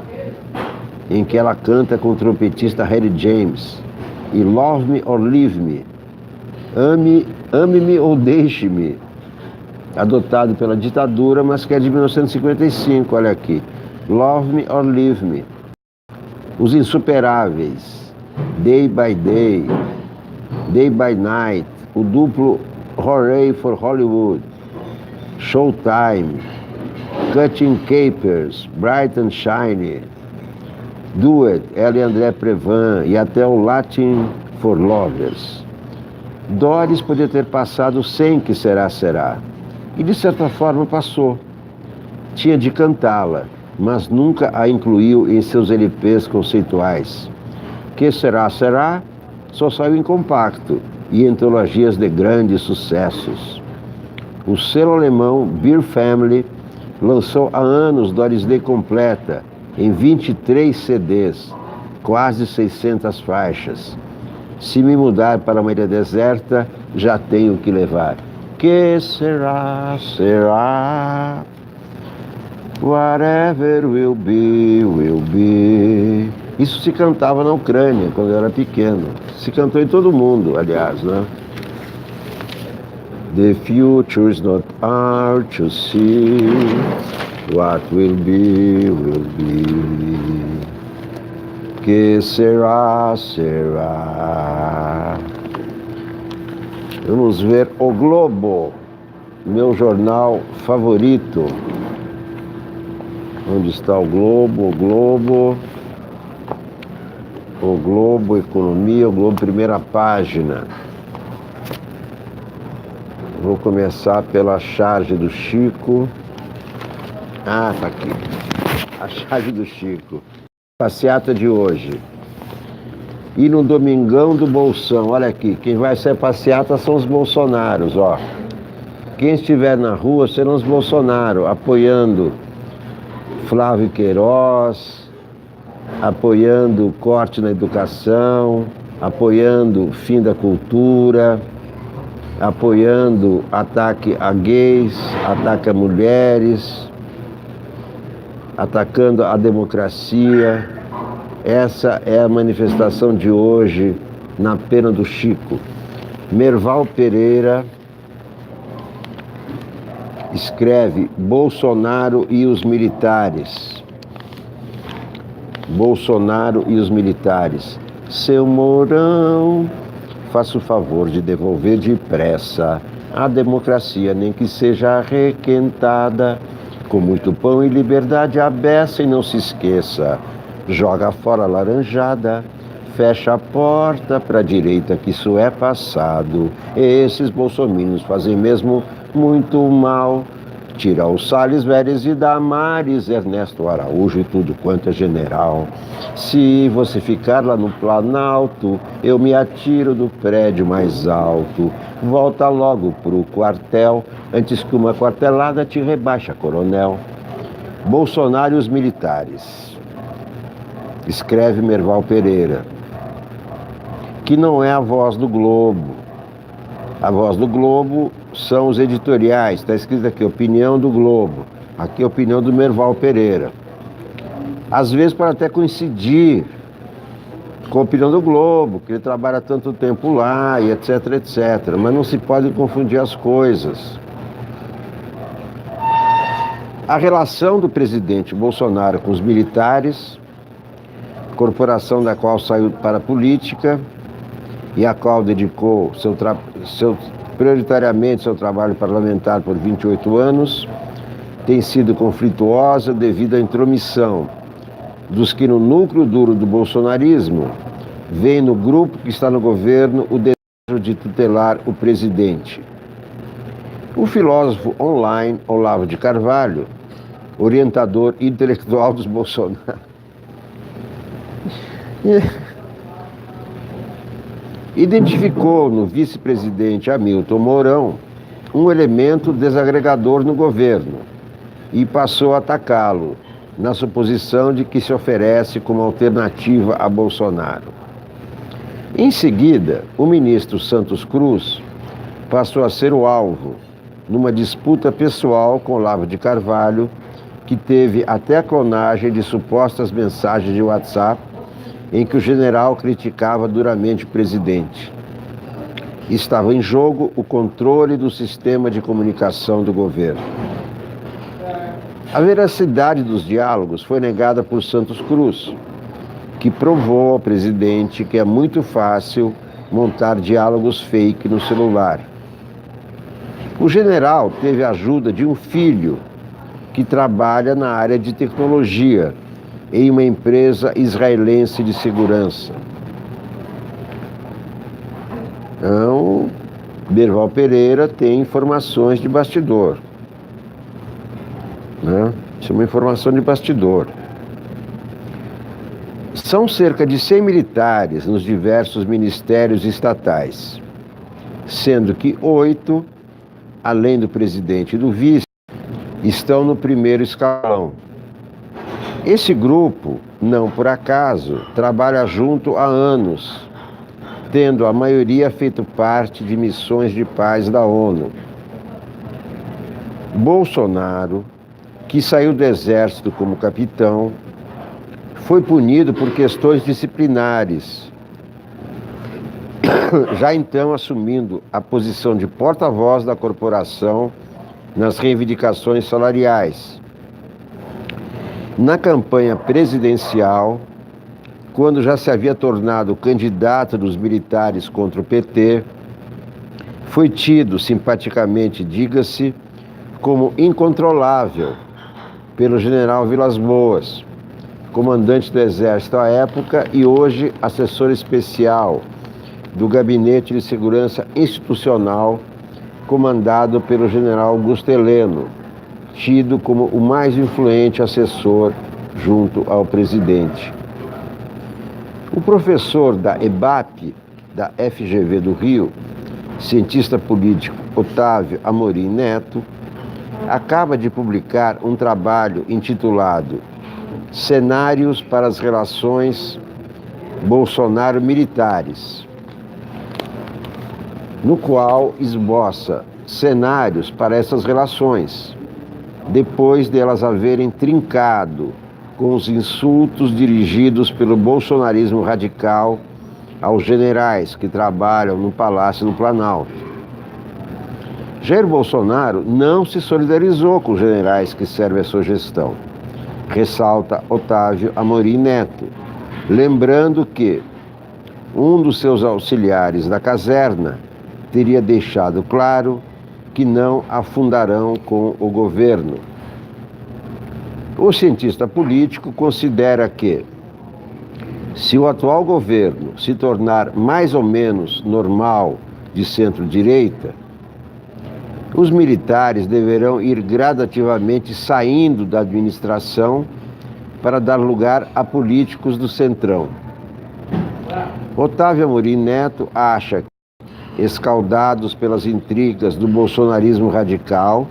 em que ela canta com o trompetista Harry James, e Love Me or Leave Me, Ame-me ou Deixe-me, adotado pela ditadura, mas que é de 1955, olha aqui. Love Me or Leave Me. Os insuperáveis, Day by Day, Day by Night, o duplo Hooray for Hollywood, Showtime, Cutting Capers, Bright and Shiny, Do It, ela e André Previn, e até o Latin for Lovers. Doris podia ter passado sem Que Será, Será, e de certa forma passou. Tinha de cantá-la, mas nunca a incluiu em seus LPs conceituais. Que Será, Será só saiu em compacto e antologias de grandes sucessos. O selo alemão Beer Family lançou há anos Doris Day completa, em 23 CDs, quase 600 faixas. Se me mudar para uma ilha deserta, já tenho que levar. Que será, será, whatever will be, Isso se cantava na Ucrânia, quando eu era pequeno. Se cantou em todo mundo, aliás, né? The future is not hard to see. What will be, will be. Que será, será. Vamos ver O Globo, meu jornal favorito. Onde está o Globo? O Globo. O Globo Economia, o Globo primeira página. Vou começar pela charge do Chico. Ah, tá aqui. A charge do Chico. Passeata de hoje. E no domingão do Bolsão, olha aqui, quem vai ser passeata são os bolsonaros, ó. Quem estiver na rua serão os Bolsonaro, apoiando Flávio Queiroz, apoiando o corte na educação, apoiando o fim da cultura, apoiando ataque a gays, ataque a mulheres, atacando a democracia. Essa é a manifestação de hoje na pena do Chico. Merval Pereira escreve Bolsonaro e os militares. Bolsonaro e os militares. Seu Mourão, faça o favor de devolver depressa a democracia, nem que seja arrequentada, com muito pão e liberdade a beça, e não se esqueça, joga fora a laranjada, fecha a porta para a direita, que isso é passado. Esses bolsominions fazem mesmo muito mal. Tira o Salles, Vélez e Damares, Ernesto Araújo e tudo quanto é general. Se você ficar lá no Planalto, eu me atiro do prédio mais alto. Volta logo pro quartel, antes que uma quartelada te rebaixa, coronel. Bolsonaro e os militares. Escreve Merval Pereira. Que não é a Voz do Globo. A Voz do Globo são os editoriais, está escrito aqui, opinião do Globo. Aqui a opinião do Merval Pereira. Às vezes pode até coincidir com a opinião do Globo, que ele trabalha tanto tempo lá e etc, etc. Mas não se pode confundir as coisas. A relação do presidente Bolsonaro com os militares, corporação da qual saiu para a política e a qual dedicou prioritariamente seu trabalho parlamentar por 28 anos, tem sido conflituosa devido à intromissão dos que no núcleo duro do bolsonarismo veem no grupo que está no governo o desejo de tutelar o presidente. O filósofo online Olavo de Carvalho, orientador intelectual dos Bolsonaro, identificou no vice-presidente Hamilton Mourão um elemento desagregador no governo e passou a atacá-lo, na suposição de que se oferece como alternativa a Bolsonaro. Em seguida, o ministro Santos Cruz passou a ser o alvo, numa disputa pessoal com Olavo de Carvalho, que teve até a clonagem de supostas mensagens de WhatsApp em que o general criticava duramente o presidente. Estava em jogo o controle do sistema de comunicação do governo. A veracidade dos diálogos foi negada por Santos Cruz, que provou ao presidente que é muito fácil montar diálogos fake no celular. O general teve a ajuda de um filho que trabalha na área de tecnologia em uma empresa israelense de segurança. Então, Merval Pereira tem informações de bastidor. Né? Isso é uma informação de bastidor. São cerca de 100 militares nos diversos ministérios estatais, sendo que 8, além do presidente e do vice, estão no primeiro escalão. Esse grupo, não por acaso, trabalha junto há anos, tendo a maioria feito parte de missões de paz da ONU. Bolsonaro, que saiu do exército como capitão, foi punido por questões disciplinares, já então assumindo a posição de porta-voz da corporação nas reivindicações salariais. Na campanha presidencial, quando já se havia tornado candidato dos militares contra o PT, foi tido, simpaticamente, diga-se, como incontrolável pelo general Vilas Boas, comandante do Exército à época e hoje assessor especial do Gabinete de Segurança Institucional, comandado pelo general Augusto Heleno, tido como o mais influente assessor junto ao presidente. O professor da EBAP, da FGV do Rio, cientista político Otávio Amorim Neto, acaba de publicar um trabalho intitulado Cenários para as Relações Bolsonaro-Militares, no qual esboça cenários para essas relações, depois delas haverem trincado com os insultos dirigidos pelo bolsonarismo radical aos generais que trabalham no Palácio do Planalto. Jair Bolsonaro não se solidarizou com os generais que servem a sua gestão, ressalta Otávio Amorim Neto, lembrando que um dos seus auxiliares da caserna teria deixado claro que não afundarão com o governo. O cientista político considera que, se o atual governo se tornar mais ou menos normal de centro-direita, os militares deverão ir gradativamente saindo da administração para dar lugar a políticos do centrão. Otávio Amorim Neto acha que, escaldados pelas intrigas do bolsonarismo radical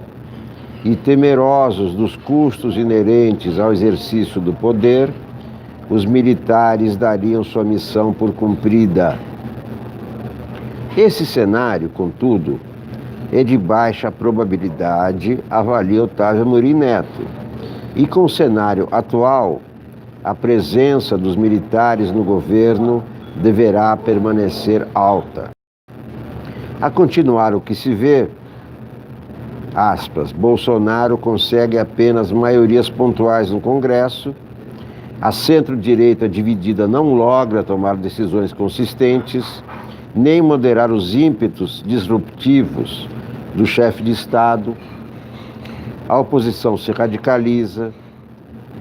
e temerosos dos custos inerentes ao exercício do poder, os militares dariam sua missão por cumprida. Esse cenário, contudo, é de baixa probabilidade, avalia Otávio Amorim Neto. E com o cenário atual, a presença dos militares no governo deverá permanecer alta. A continuar o que se vê, aspas, Bolsonaro consegue apenas maiorias pontuais no Congresso, a centro-direita dividida não logra tomar decisões consistentes, nem moderar os ímpetos disruptivos do chefe de Estado, a oposição se radicaliza,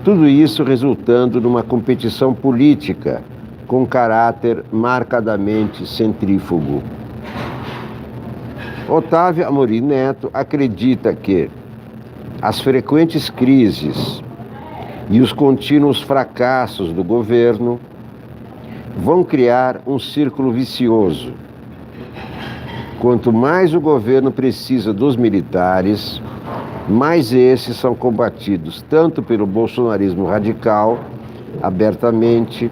tudo isso resultando numa competição política com caráter marcadamente centrífugo. Otávio Amorim Neto acredita que as frequentes crises e os contínuos fracassos do governo vão criar um círculo vicioso. Quanto mais o governo precisa dos militares, mais esses são combatidos tanto pelo bolsonarismo radical, abertamente,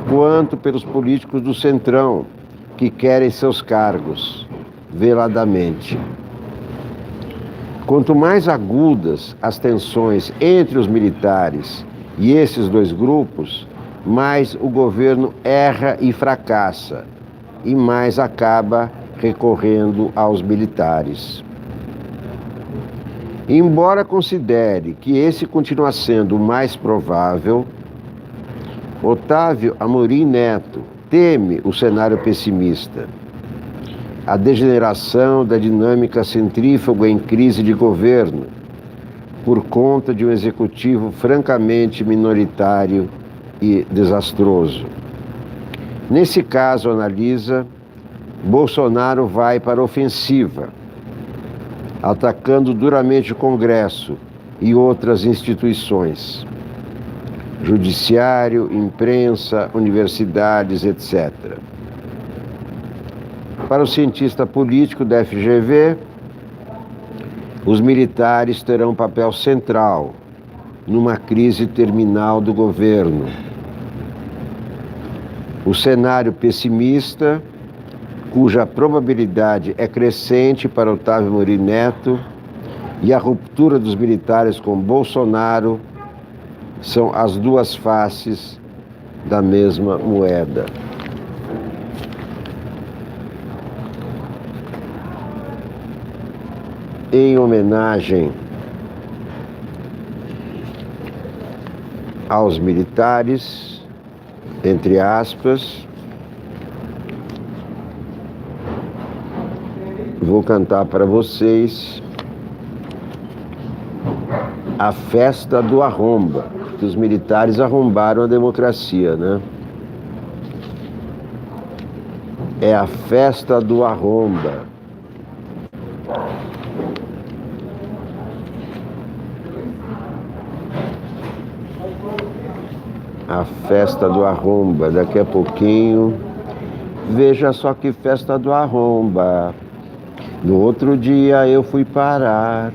quanto pelos políticos do centrão, que querem seus cargos, veladamente. Quanto mais agudas as tensões entre os militares e esses dois grupos, mais o governo erra e fracassa, e mais acaba recorrendo aos militares. Embora considere que esse continua sendo o mais provável, Otávio Amorim Neto teme o cenário pessimista, a degeneração da dinâmica centrífuga em crise de governo, por conta de um executivo francamente minoritário e desastroso. Nesse caso, analisa, Bolsonaro vai para a ofensiva, atacando duramente o Congresso e outras instituições, judiciário, imprensa, universidades, etc. Para o cientista político da FGV, os militares terão um papel central numa crise terminal do governo. O cenário pessimista, cuja probabilidade é crescente para Otávio Amorim Neto, e a ruptura dos militares com Bolsonaro São as duas faces da mesma moeda. Em homenagem aos militares, entre aspas, vou cantar para vocês a festa do arromba, que os militares arrombaram a democracia, né? É a festa do arromba. A festa do arromba, daqui a pouquinho. Veja só que festa do arromba. No outro dia eu fui parar.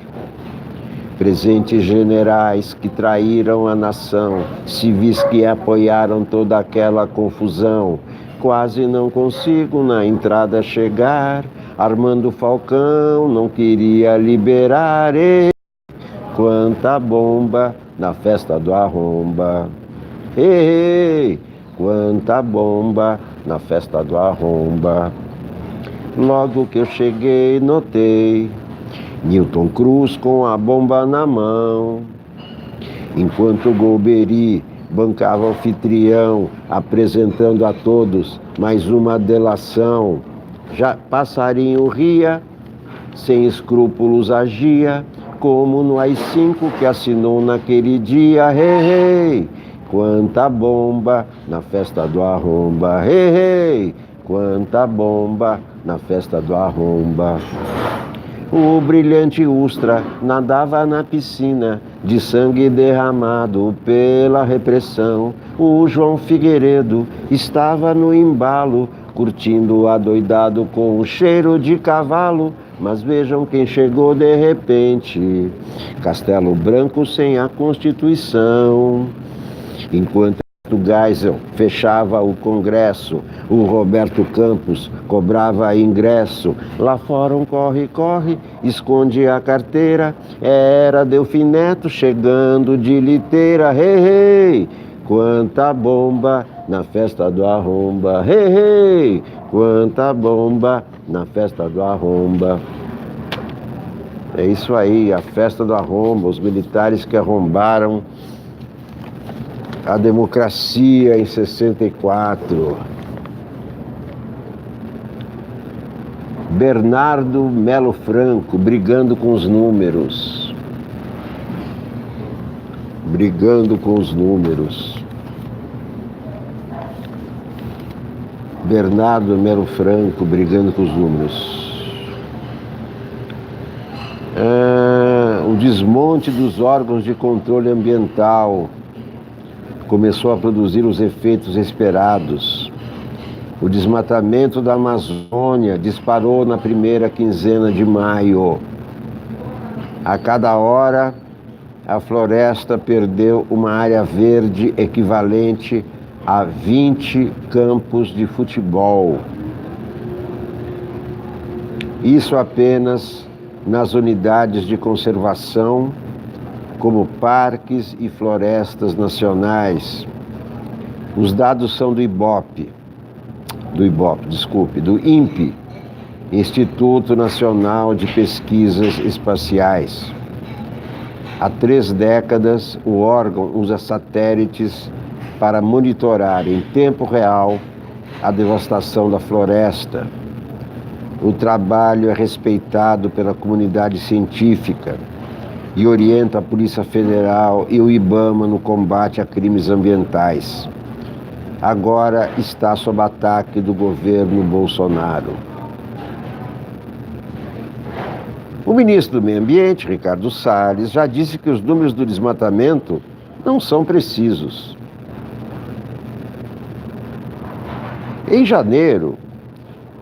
Presentes generais que traíram a nação, civis que apoiaram toda aquela confusão. Quase não consigo na entrada chegar. Armando Falcão não queria liberar. E quanta bomba na festa do arromba. Ei, quanta bomba na festa do arromba. Logo que eu cheguei, notei Newton Cruz com a bomba na mão, enquanto Golbery bancava o anfitrião, apresentando a todos mais uma delação. Já passarinho ria, sem escrúpulos agia, como no AI-5 que assinou naquele dia. Hey, quanta bomba na festa do arromba. Hey, quanta bomba na festa do arromba. O brilhante Ustra nadava na piscina de sangue derramado pela repressão. O João Figueiredo estava no embalo, curtindo adoidado com o cheiro de cavalo. Mas vejam quem chegou de repente, Castelo Branco sem a Constituição. Enquanto Geisel fechava o Congresso, o Roberto Campos cobrava ingresso. Lá fora um corre-corre, esconde a carteira. Era Delfim Neto chegando de liteira. Hey, quanta bomba na festa do arromba. Hey, quanta bomba na festa do arromba. É isso aí, a festa do arromba, os militares que arrombaram a democracia em 64. Bernardo Melo Franco, brigando com os números. Brigando com os números. Bernardo Melo Franco, brigando com os números. O desmonte dos órgãos de controle ambiental começou a produzir os efeitos esperados. O desmatamento da Amazônia disparou na primeira quinzena de maio. A cada hora, a floresta perdeu uma área verde equivalente a 20 campos de futebol. Isso apenas nas unidades de conservação, como parques e florestas nacionais. Os dados são do INPE, Instituto Nacional de Pesquisas Espaciais. Há 3 décadas, o órgão usa satélites para monitorar em tempo real a devastação da floresta. O trabalho é respeitado pela comunidade científica e orienta a Polícia Federal e o IBAMA no combate a crimes ambientais. Agora está sob ataque do governo Bolsonaro. O ministro do Meio Ambiente, Ricardo Salles, já disse que os números do desmatamento não são precisos. Em janeiro,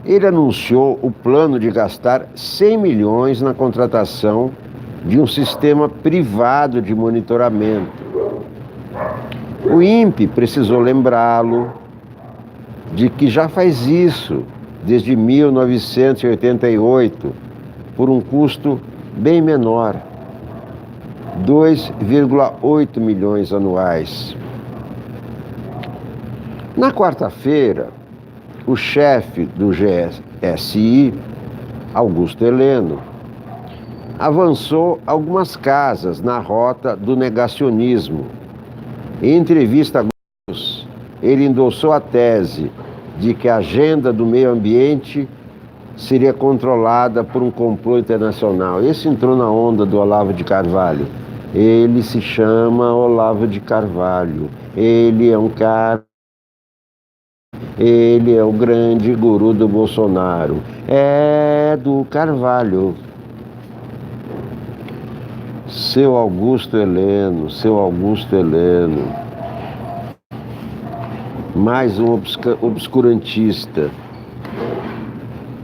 ele anunciou o plano de gastar 100 milhões na contratação de um sistema privado de monitoramento. O INPE precisou lembrá-lo de que já faz isso desde 1988, por um custo bem menor, 2,8 milhões anuais. Na quarta-feira, o chefe do GSI, Augusto Heleno, avançou algumas casas na rota do negacionismo. Em entrevista a grupos, ele endossou a tese de que a agenda do meio ambiente seria controlada por um complô internacional. Esse entrou na onda do Olavo de Carvalho. Ele se chama Olavo de Carvalho. Ele é um cara... Ele é o grande guru do Bolsonaro. É do Carvalho. Seu Augusto Heleno, mais um obscurantista.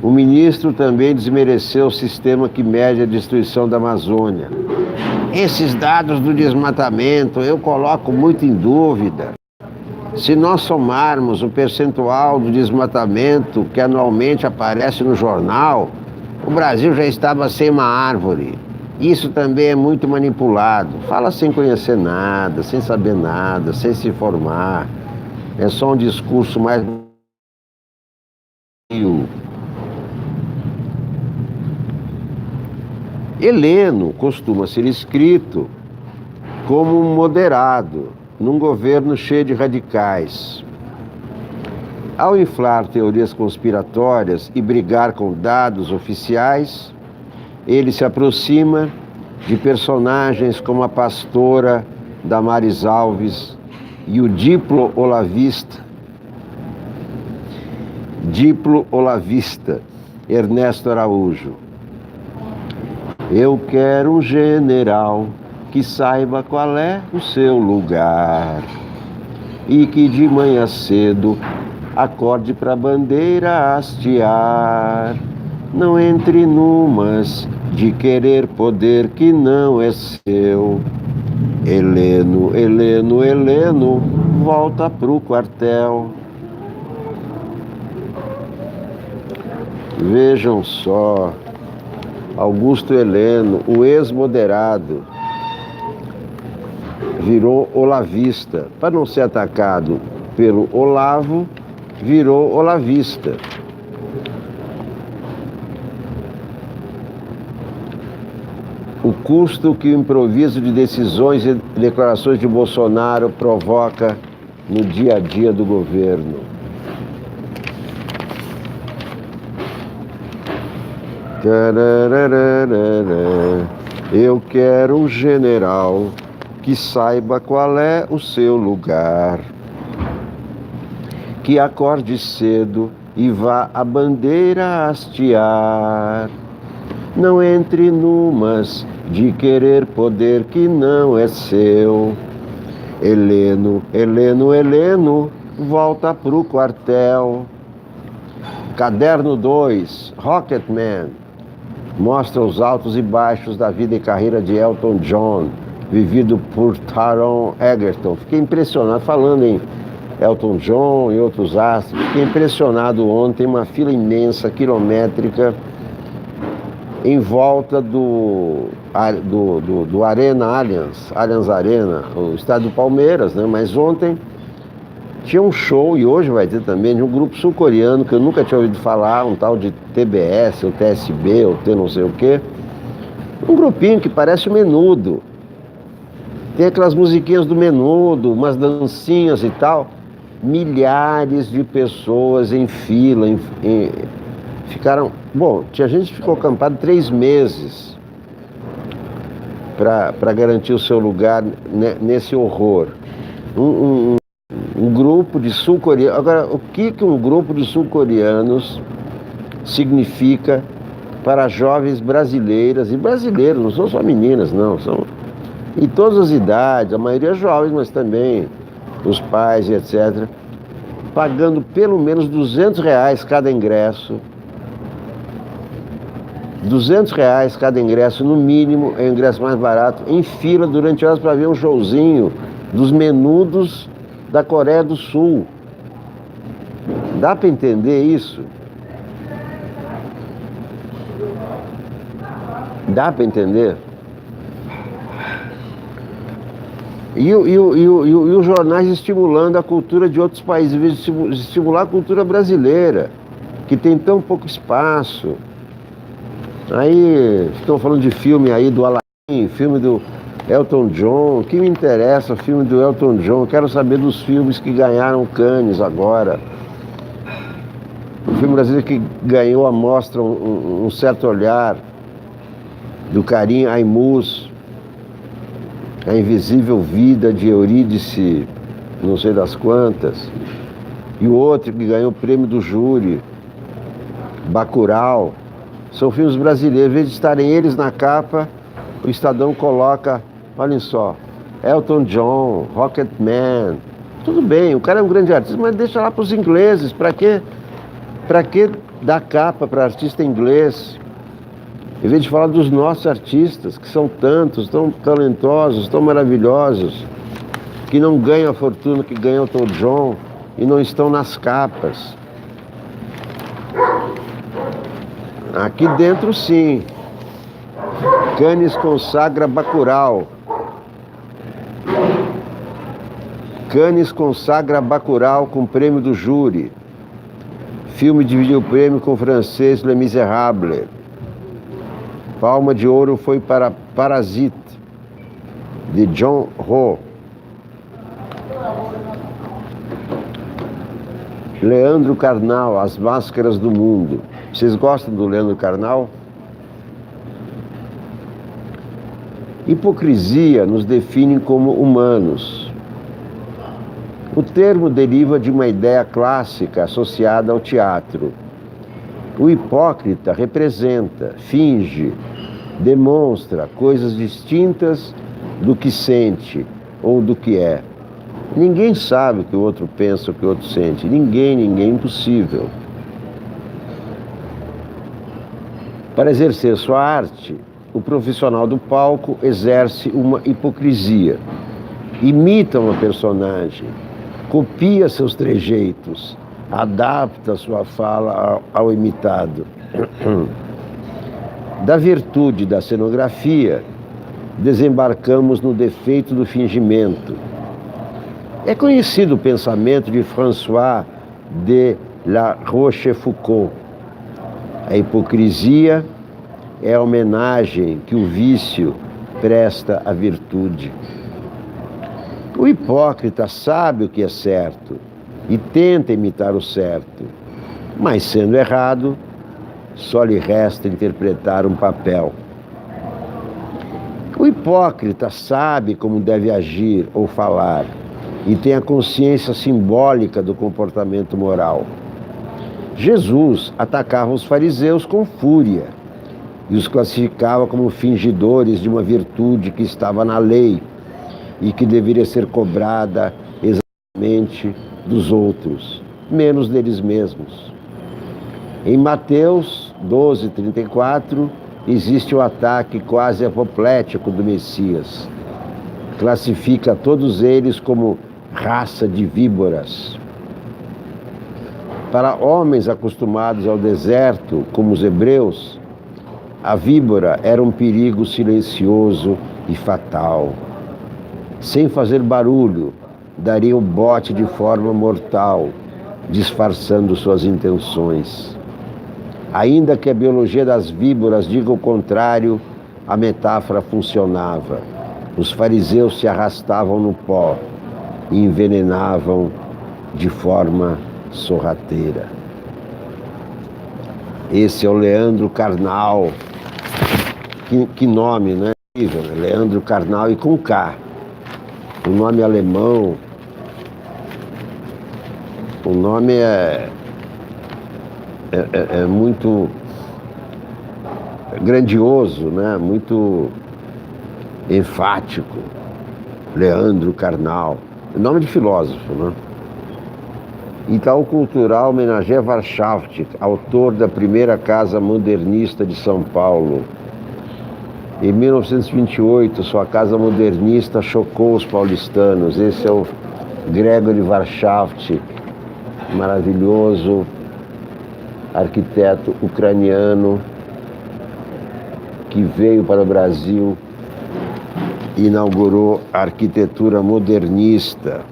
O ministro também desmereceu o sistema que mede a destruição da Amazônia. Esses dados do desmatamento eu coloco muito em dúvida. Se nós somarmos o percentual do desmatamento que anualmente aparece no jornal, o Brasil já estava sem uma árvore. Isso também é muito manipulado. Fala sem conhecer nada, sem saber nada, sem se informar. É só um discurso mais... Heleno costuma ser escrito como um moderado num governo cheio de radicais. Ao inflar teorias conspiratórias e brigar com dados oficiais, ele se aproxima de personagens como a pastora Damares Alves e o diplo-olavista Ernesto Araújo. Eu quero um general que saiba qual é o seu lugar e que de manhã cedo acorde pra bandeira hastear. Não entre numas de querer poder que não é seu. Heleno, Heleno, Heleno, volta pro quartel. Vejam só, Augusto Heleno, o ex-moderado, virou olavista. Para não ser atacado pelo Olavo, virou olavista. O custo que o improviso de decisões e declarações de Bolsonaro provoca no dia a dia do governo. Eu quero um general que saiba qual é o seu lugar, que acorde cedo e vá a bandeira hastear. Não entre numas de querer poder que não é seu. Heleno, Heleno, Heleno, volta pro quartel. Caderno 2, Rocketman, mostra os altos e baixos da vida e carreira de Elton John, vivido por Taron Egerton. Fiquei impressionado, falando em Elton John e outros astros, fiquei impressionado ontem, uma fila imensa, quilométrica, em volta do Allianz Arena, o estádio do Palmeiras, né? Mas ontem tinha um show, e hoje vai ter também, de um grupo sul-coreano que eu nunca tinha ouvido falar, um tal de TBS, ou TSB, ou T não sei o quê. Um grupinho que parece o Menudo. Tem aquelas musiquinhas do Menudo, umas dancinhas e tal. Milhares de pessoas em fila, ficaram... Bom, tinha gente que ficou acampado 3 meses para garantir o seu lugar nesse horror. Um grupo de sul-coreanos... Agora, o que um grupo de sul-coreanos significa para jovens brasileiras e brasileiros? Não são só meninas, não. São em todas as idades, a maioria jovens, mas também os pais e etc. Pagando pelo menos R$200 cada ingresso. R$200 cada ingresso, no mínimo, é o ingresso mais barato, em fila durante horas para ver um showzinho dos Menudos da Coreia do Sul. Dá para entender isso? Dá para entender? E os jornais estimulando a cultura de outros países, em vez de estimular a cultura brasileira, que tem tão pouco espaço. Aí estão falando de filme aí do Alain, filme do Elton John. O que me interessa o filme do Elton John? Eu quero saber dos filmes que ganharam Cannes agora. O filme brasileiro que ganhou a mostra um certo olhar, do Karim Aymus, A Invisível Vida de Eurídice, não sei das quantas. E o outro que ganhou o prêmio do júri, Bacurau. São filmes brasileiros. Em vez de estarem eles na capa, o Estadão coloca, olhem só, Elton John, Rocketman. Tudo bem, o cara é um grande artista, mas deixa lá para os ingleses. Para que dar capa para artista inglês? Em vez de falar dos nossos artistas, que são tantos, tão talentosos, tão maravilhosos, que não ganham a fortuna que ganha Elton John e não estão nas capas. Aqui dentro, sim. Cannes consagra Bacurau. Cannes consagra Bacurau com prêmio do júri. Filme dividiu o prêmio com o francês Les Misérables. Palma de ouro foi para Parasite, de John Ho. Leandro Carnal, As Máscaras do Mundo. Vocês gostam do Leandro Carnal? Hipocrisia nos define como humanos. O termo deriva de uma ideia clássica associada ao teatro. O hipócrita representa, finge, demonstra coisas distintas do que sente ou do que é. Ninguém sabe o que o outro pensa, o que o outro sente. Ninguém, impossível. Para exercer sua arte, o profissional do palco exerce uma hipocrisia. Imita uma personagem, copia seus trejeitos, adapta sua fala ao imitado. Da virtude da cenografia, desembarcamos no defeito do fingimento. É conhecido o pensamento de François de La Rochefoucauld. A hipocrisia é a homenagem que o vício presta à virtude. O hipócrita sabe o que é certo e tenta imitar o certo, mas sendo errado, só lhe resta interpretar um papel. O hipócrita sabe como deve agir ou falar e tem a consciência simbólica do comportamento moral. Jesus atacava os fariseus com fúria e os classificava como fingidores de uma virtude que estava na lei e que deveria ser cobrada exatamente dos outros, menos deles mesmos. Em Mateus 12:34, existe o ataque quase apoplético do Messias. Classifica todos eles como raça de víboras. Para homens acostumados ao deserto, como os hebreus, a víbora era um perigo silencioso e fatal. Sem fazer barulho, daria o bote de forma mortal, disfarçando suas intenções. Ainda que a biologia das víboras diga o contrário, a metáfora funcionava. Os fariseus se arrastavam no pó e envenenavam de forma sorrateira. Esse é o Leandro Carnal. Que nome, né? Leandro Carnal e com K. O nome alemão. O nome é muito grandioso, né? Muito enfático. Leandro Carnal. Nome de filósofo, né? Itaú Cultural homenageia Warschauer, autor da primeira casa modernista de São Paulo. Em 1928, sua casa modernista chocou os paulistanos. Esse é o Gregory Warschauer, maravilhoso arquiteto ucraniano que veio para o Brasil inaugurou a arquitetura modernista,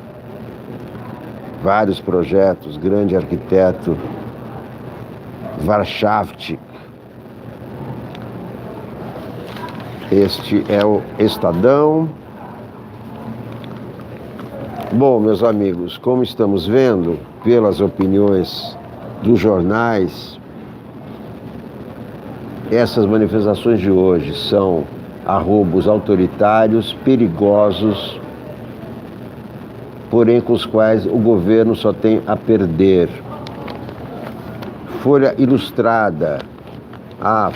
vários projetos, grande arquiteto Warszawski. Este é o Estadão. Bom, meus amigos, como estamos vendo pelas opiniões dos jornais, essas manifestações de hoje são arroubos autoritários, perigosos, porém com os quais o governo só tem a perder. Folha Ilustrada.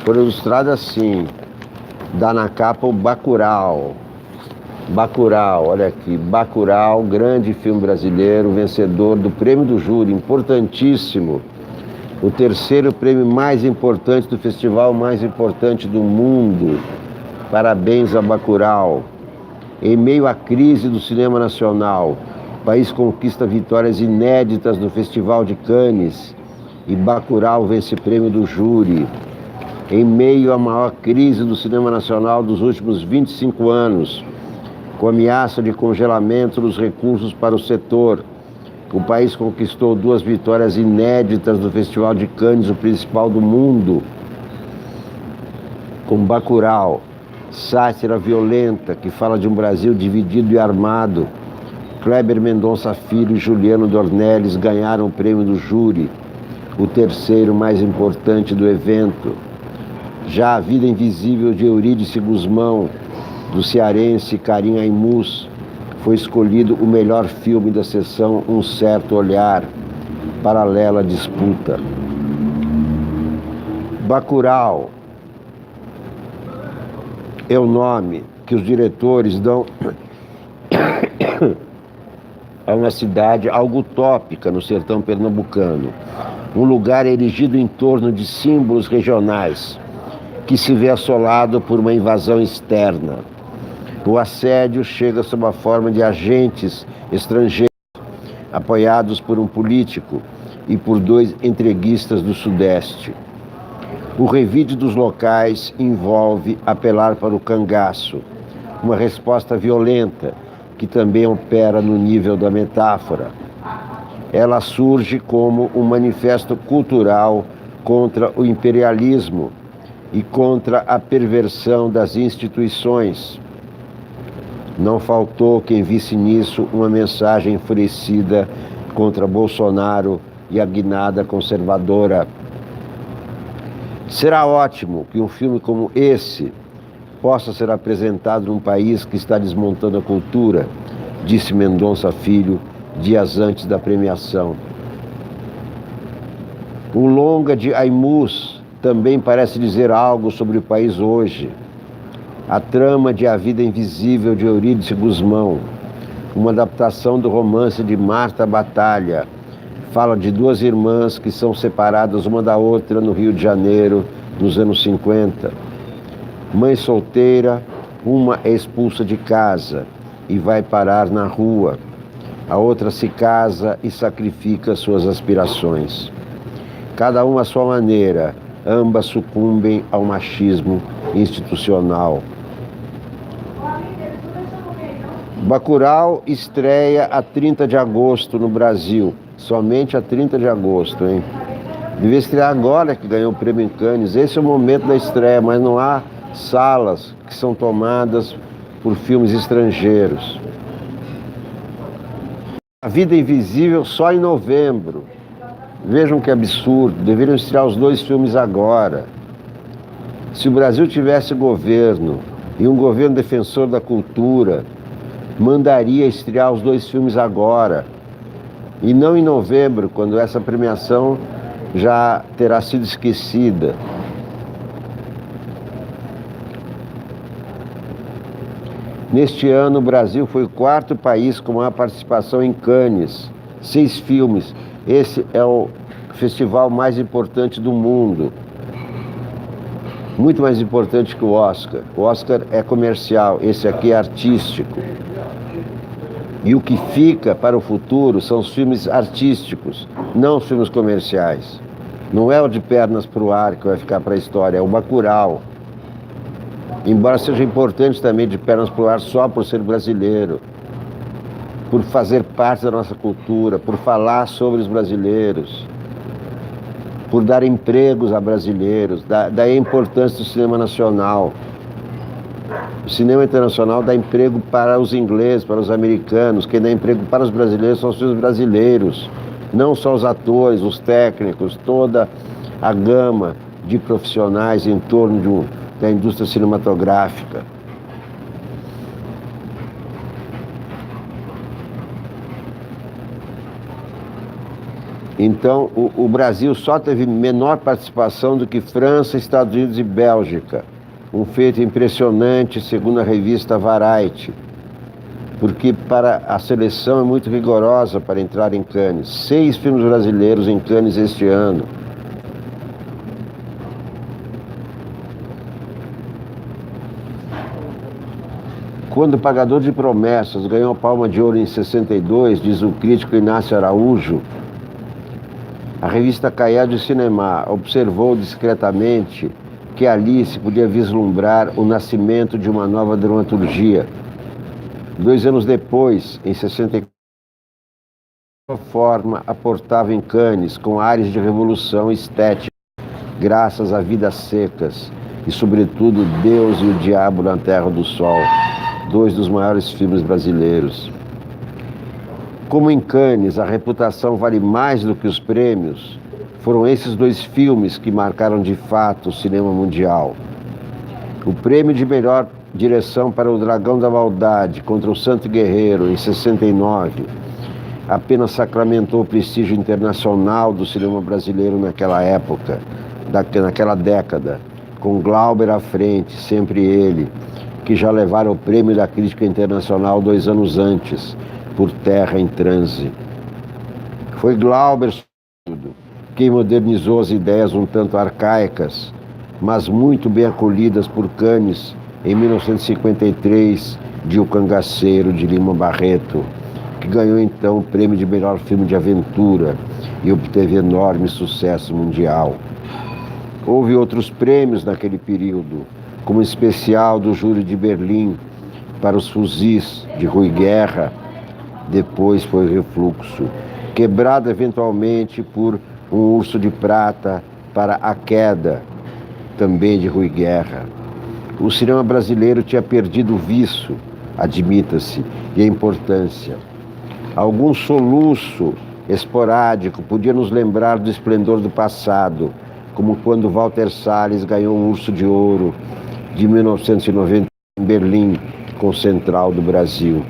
Folha Ilustrada sim. Dá na capa o Bacurau. Bacurau, olha aqui, Bacurau, grande filme brasileiro, vencedor do Prêmio do Júri, importantíssimo. O terceiro prêmio mais importante do festival mais importante do mundo. Parabéns a Bacurau. Em meio à crise do cinema nacional, o país conquista vitórias inéditas no Festival de Cannes e Bacurau vence prêmio do júri. Em meio à maior crise do cinema nacional dos últimos 25 anos, com ameaça de congelamento dos recursos para o setor, o país conquistou 2 vitórias inéditas no Festival de Cannes, o principal do mundo, com Bacurau, sátira violenta que fala de um Brasil dividido e armado. Kleber Mendonça Filho e Juliano Dornelles ganharam o prêmio do júri, o terceiro mais importante do evento. Já A Vida Invisível de Eurídice Guzmão, do cearense Karim Aymus, foi escolhido o melhor filme da sessão Um Certo Olhar, paralela disputa. Bacurau é o nome que os diretores dão a uma cidade algo utópica no sertão pernambucano, um lugar erigido em torno de símbolos regionais, que se vê assolado por uma invasão externa. O assédio chega sob a forma de agentes estrangeiros, apoiados por um político e por 2 entreguistas do Sudeste. O revide dos locais envolve apelar para o cangaço, uma resposta violenta que também opera no nível da metáfora. Ela surge como um manifesto cultural contra o imperialismo e contra a perversão das instituições. Não faltou quem visse nisso uma mensagem enfurecida contra Bolsonaro e a guinada conservadora. Será ótimo que um filme como esse possa ser apresentado num país que está desmontando a cultura, disse Mendonça Filho dias antes da premiação. O longa de Aymus também parece dizer algo sobre o país hoje. A trama de A Vida Invisível de Eurídice Guzmão, uma adaptação do romance de Marta Batalha, fala de 2 irmãs que são separadas uma da outra no Rio de Janeiro, nos anos 50. Mãe solteira, uma é expulsa de casa e vai parar na rua. A outra se casa e sacrifica suas aspirações. Cada uma à sua maneira, ambas sucumbem ao machismo institucional. Bacurau estreia a 30 de agosto no Brasil. Somente a 30 de agosto, hein? Devia estrear agora que ganhou o prêmio em Cannes. Esse é o momento da estreia, mas não há salas que são tomadas por filmes estrangeiros. A Vida Invisível só em novembro. Vejam que absurdo, deveriam estrear os 2 filmes agora. Se o Brasil tivesse governo e um governo defensor da cultura, mandaria estrear os 2 filmes agora, e não em novembro, quando essa premiação já terá sido esquecida. Neste ano, o Brasil foi o 4º país com maior participação em Cannes, 6 filmes. Esse é o festival mais importante do mundo. Muito mais importante que o Oscar. O Oscar é comercial, esse aqui é artístico. E o que fica para o futuro são os filmes artísticos, não os filmes comerciais. Não é o De Pernas pro Ar que vai ficar para a história, é o Bacurau. embora seja importante também de pernas pro ar só por ser brasileiro, por fazer parte da nossa cultura, por falar sobre os brasileiros, por dar empregos a brasileiros, daí a importância do cinema nacional. O cinema internacional dá emprego para os ingleses, para os americanos. Quem dá emprego para os brasileiros são os brasileiros, não só os atores, os técnicos, toda a gama de profissionais em torno da indústria cinematográfica. Então, o Brasil só teve menor participação do que França, Estados Unidos e Bélgica. Um feito impressionante, segundo a revista Variety, porque para a seleção é muito rigorosa para entrar em Cannes. 6 filmes brasileiros em Cannes este ano. Quando o Pagador de Promessas ganhou a Palma de Ouro em 62, diz o crítico Inácio Araújo, a revista Cahiers du Cinéma observou discretamente que ali se podia vislumbrar o nascimento de uma nova dramaturgia. 2 anos depois, em 64, a forma aportava em Cannes com ares de revolução estética, graças a Vidas Secas e, sobretudo, Deus e o Diabo na Terra do Sol, 2 dos maiores filmes brasileiros. Como em Cannes a reputação vale mais do que os prêmios, foram esses 2 filmes que marcaram de fato o cinema mundial. O prêmio de melhor direção para O Dragão da Maldade contra o Santo Guerreiro, em 69, apenas sacramentou o prestígio internacional do cinema brasileiro naquela época, naquela década, com Glauber à frente, sempre ele, que já levara o prêmio da crítica internacional 2 anos antes, por Terra em Transe. Foi Glauber quem modernizou as ideias um tanto arcaicas, mas muito bem acolhidas por Cannes em 1953, de O Cangaceiro, de Lima Barreto, que ganhou então o prêmio de melhor filme de aventura e obteve enorme sucesso mundial. Houve outros prêmios naquele período, como o especial do Júri de Berlim para Os Fuzis, de Rui Guerra, depois foi Refluxo, quebrado eventualmente por Um Urso de Prata para A Queda, também de Rui Guerra. O cinema brasileiro tinha perdido o viço, admita-se, e a importância. Algum soluço esporádico podia nos lembrar do esplendor do passado, como quando Walter Salles ganhou um Urso de Ouro de 1990 em Berlim, com o Central do Brasil.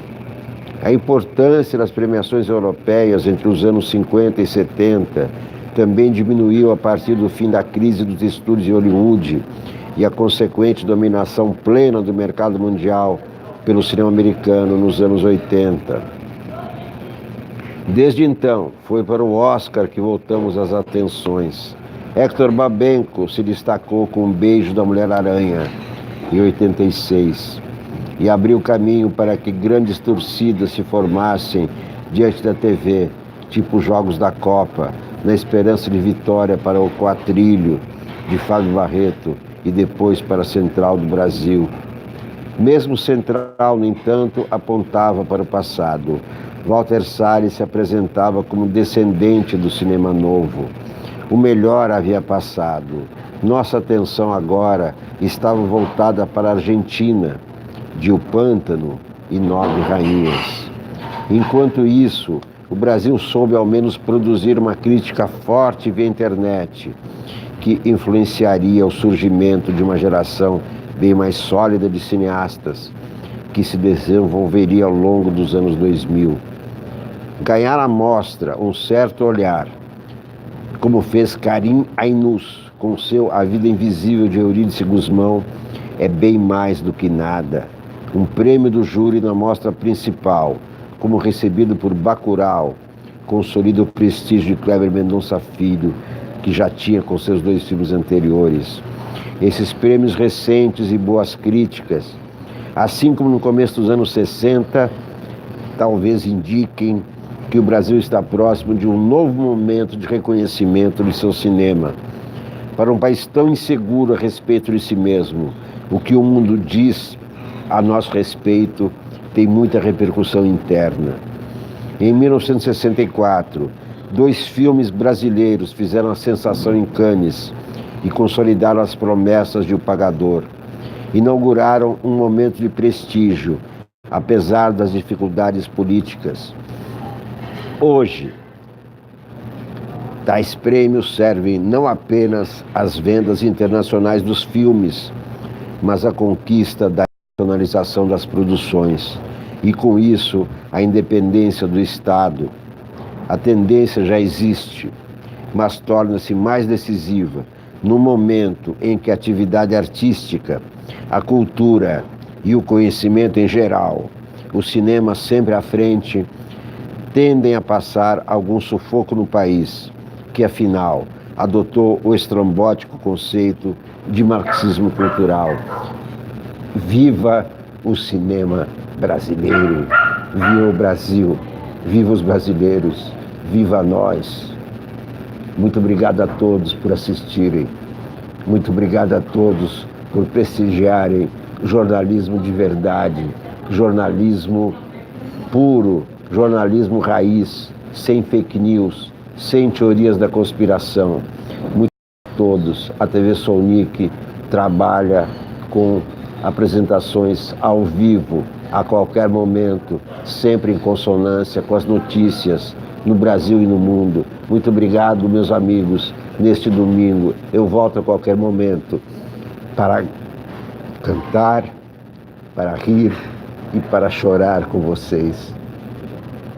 A importância das premiações europeias entre os anos 50 e 70 também diminuiu a partir do fim da crise dos estúdios de Hollywood e a consequente dominação plena do mercado mundial pelo cinema americano nos anos 80. Desde então, foi para o Oscar que voltamos as atenções. Hector Babenco se destacou com Um Beijo da Mulher-Aranha, em 86. E abriu caminho para que grandes torcidas se formassem diante da TV, tipo Jogos da Copa, na esperança de vitória para o Quatrilho, de Fábio Barreto, e depois para a Central do Brasil. Mesmo Central, no entanto, apontava para o passado. Walter Salles se apresentava como descendente do cinema novo. O melhor havia passado. Nossa atenção agora estava voltada para a Argentina, de O Pântano e 9 Rainhas. Enquanto isso, o Brasil soube ao menos produzir uma crítica forte via internet, que influenciaria o surgimento de uma geração bem mais sólida de cineastas, que se desenvolveria ao longo dos anos 2000. Ganhar à mostra um certo olhar, como fez Karim Ainus com seu A Vida Invisível de Eurídice Guzmão, é bem mais do que nada. Um prêmio do júri na mostra principal, como recebido por Bacurau, consolida o prestígio de Kleber Mendonça Filho, que já tinha com seus 2 filmes anteriores. Esses prêmios recentes e boas críticas, assim como no começo dos anos 60, talvez indiquem que o Brasil está próximo de um novo momento de reconhecimento de seu cinema. Para um país tão inseguro a respeito de si mesmo, O que o mundo diz a nosso respeito tem muita repercussão interna. Em 1964, 2 filmes brasileiros fizeram a sensação em Cannes e consolidaram as promessas de O Pagador. Inauguraram um momento de prestígio, apesar das dificuldades políticas. Hoje, tais prêmios servem não apenas às vendas internacionais dos filmes, mas à conquista da nacionalização das produções e, com isso, a independência do Estado. A tendência já existe, mas torna-se mais decisiva no momento em que a atividade artística, a cultura e o conhecimento em geral, o cinema sempre à frente, tendem a passar algum sufoco no país, que afinal adotou o estrambótico conceito de marxismo cultural. Viva o cinema brasileiro, viva o Brasil, viva os brasileiros, viva nós. Muito obrigado a todos por assistirem, muito obrigado a todos por prestigiarem jornalismo de verdade, jornalismo puro, jornalismo raiz, sem fake news, sem teorias da conspiração. Muito obrigado a todos. A TV Sonic trabalha com apresentações ao vivo, a qualquer momento, sempre em consonância com as notícias no Brasil e no mundo. Muito obrigado, meus amigos. Neste domingo, eu volto a qualquer momento para cantar, para rir e para chorar com vocês.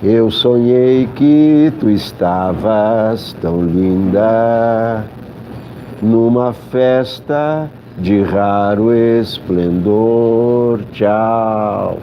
Eu sonhei que tu estavas tão linda, numa festa de raro esplendor. Tchau.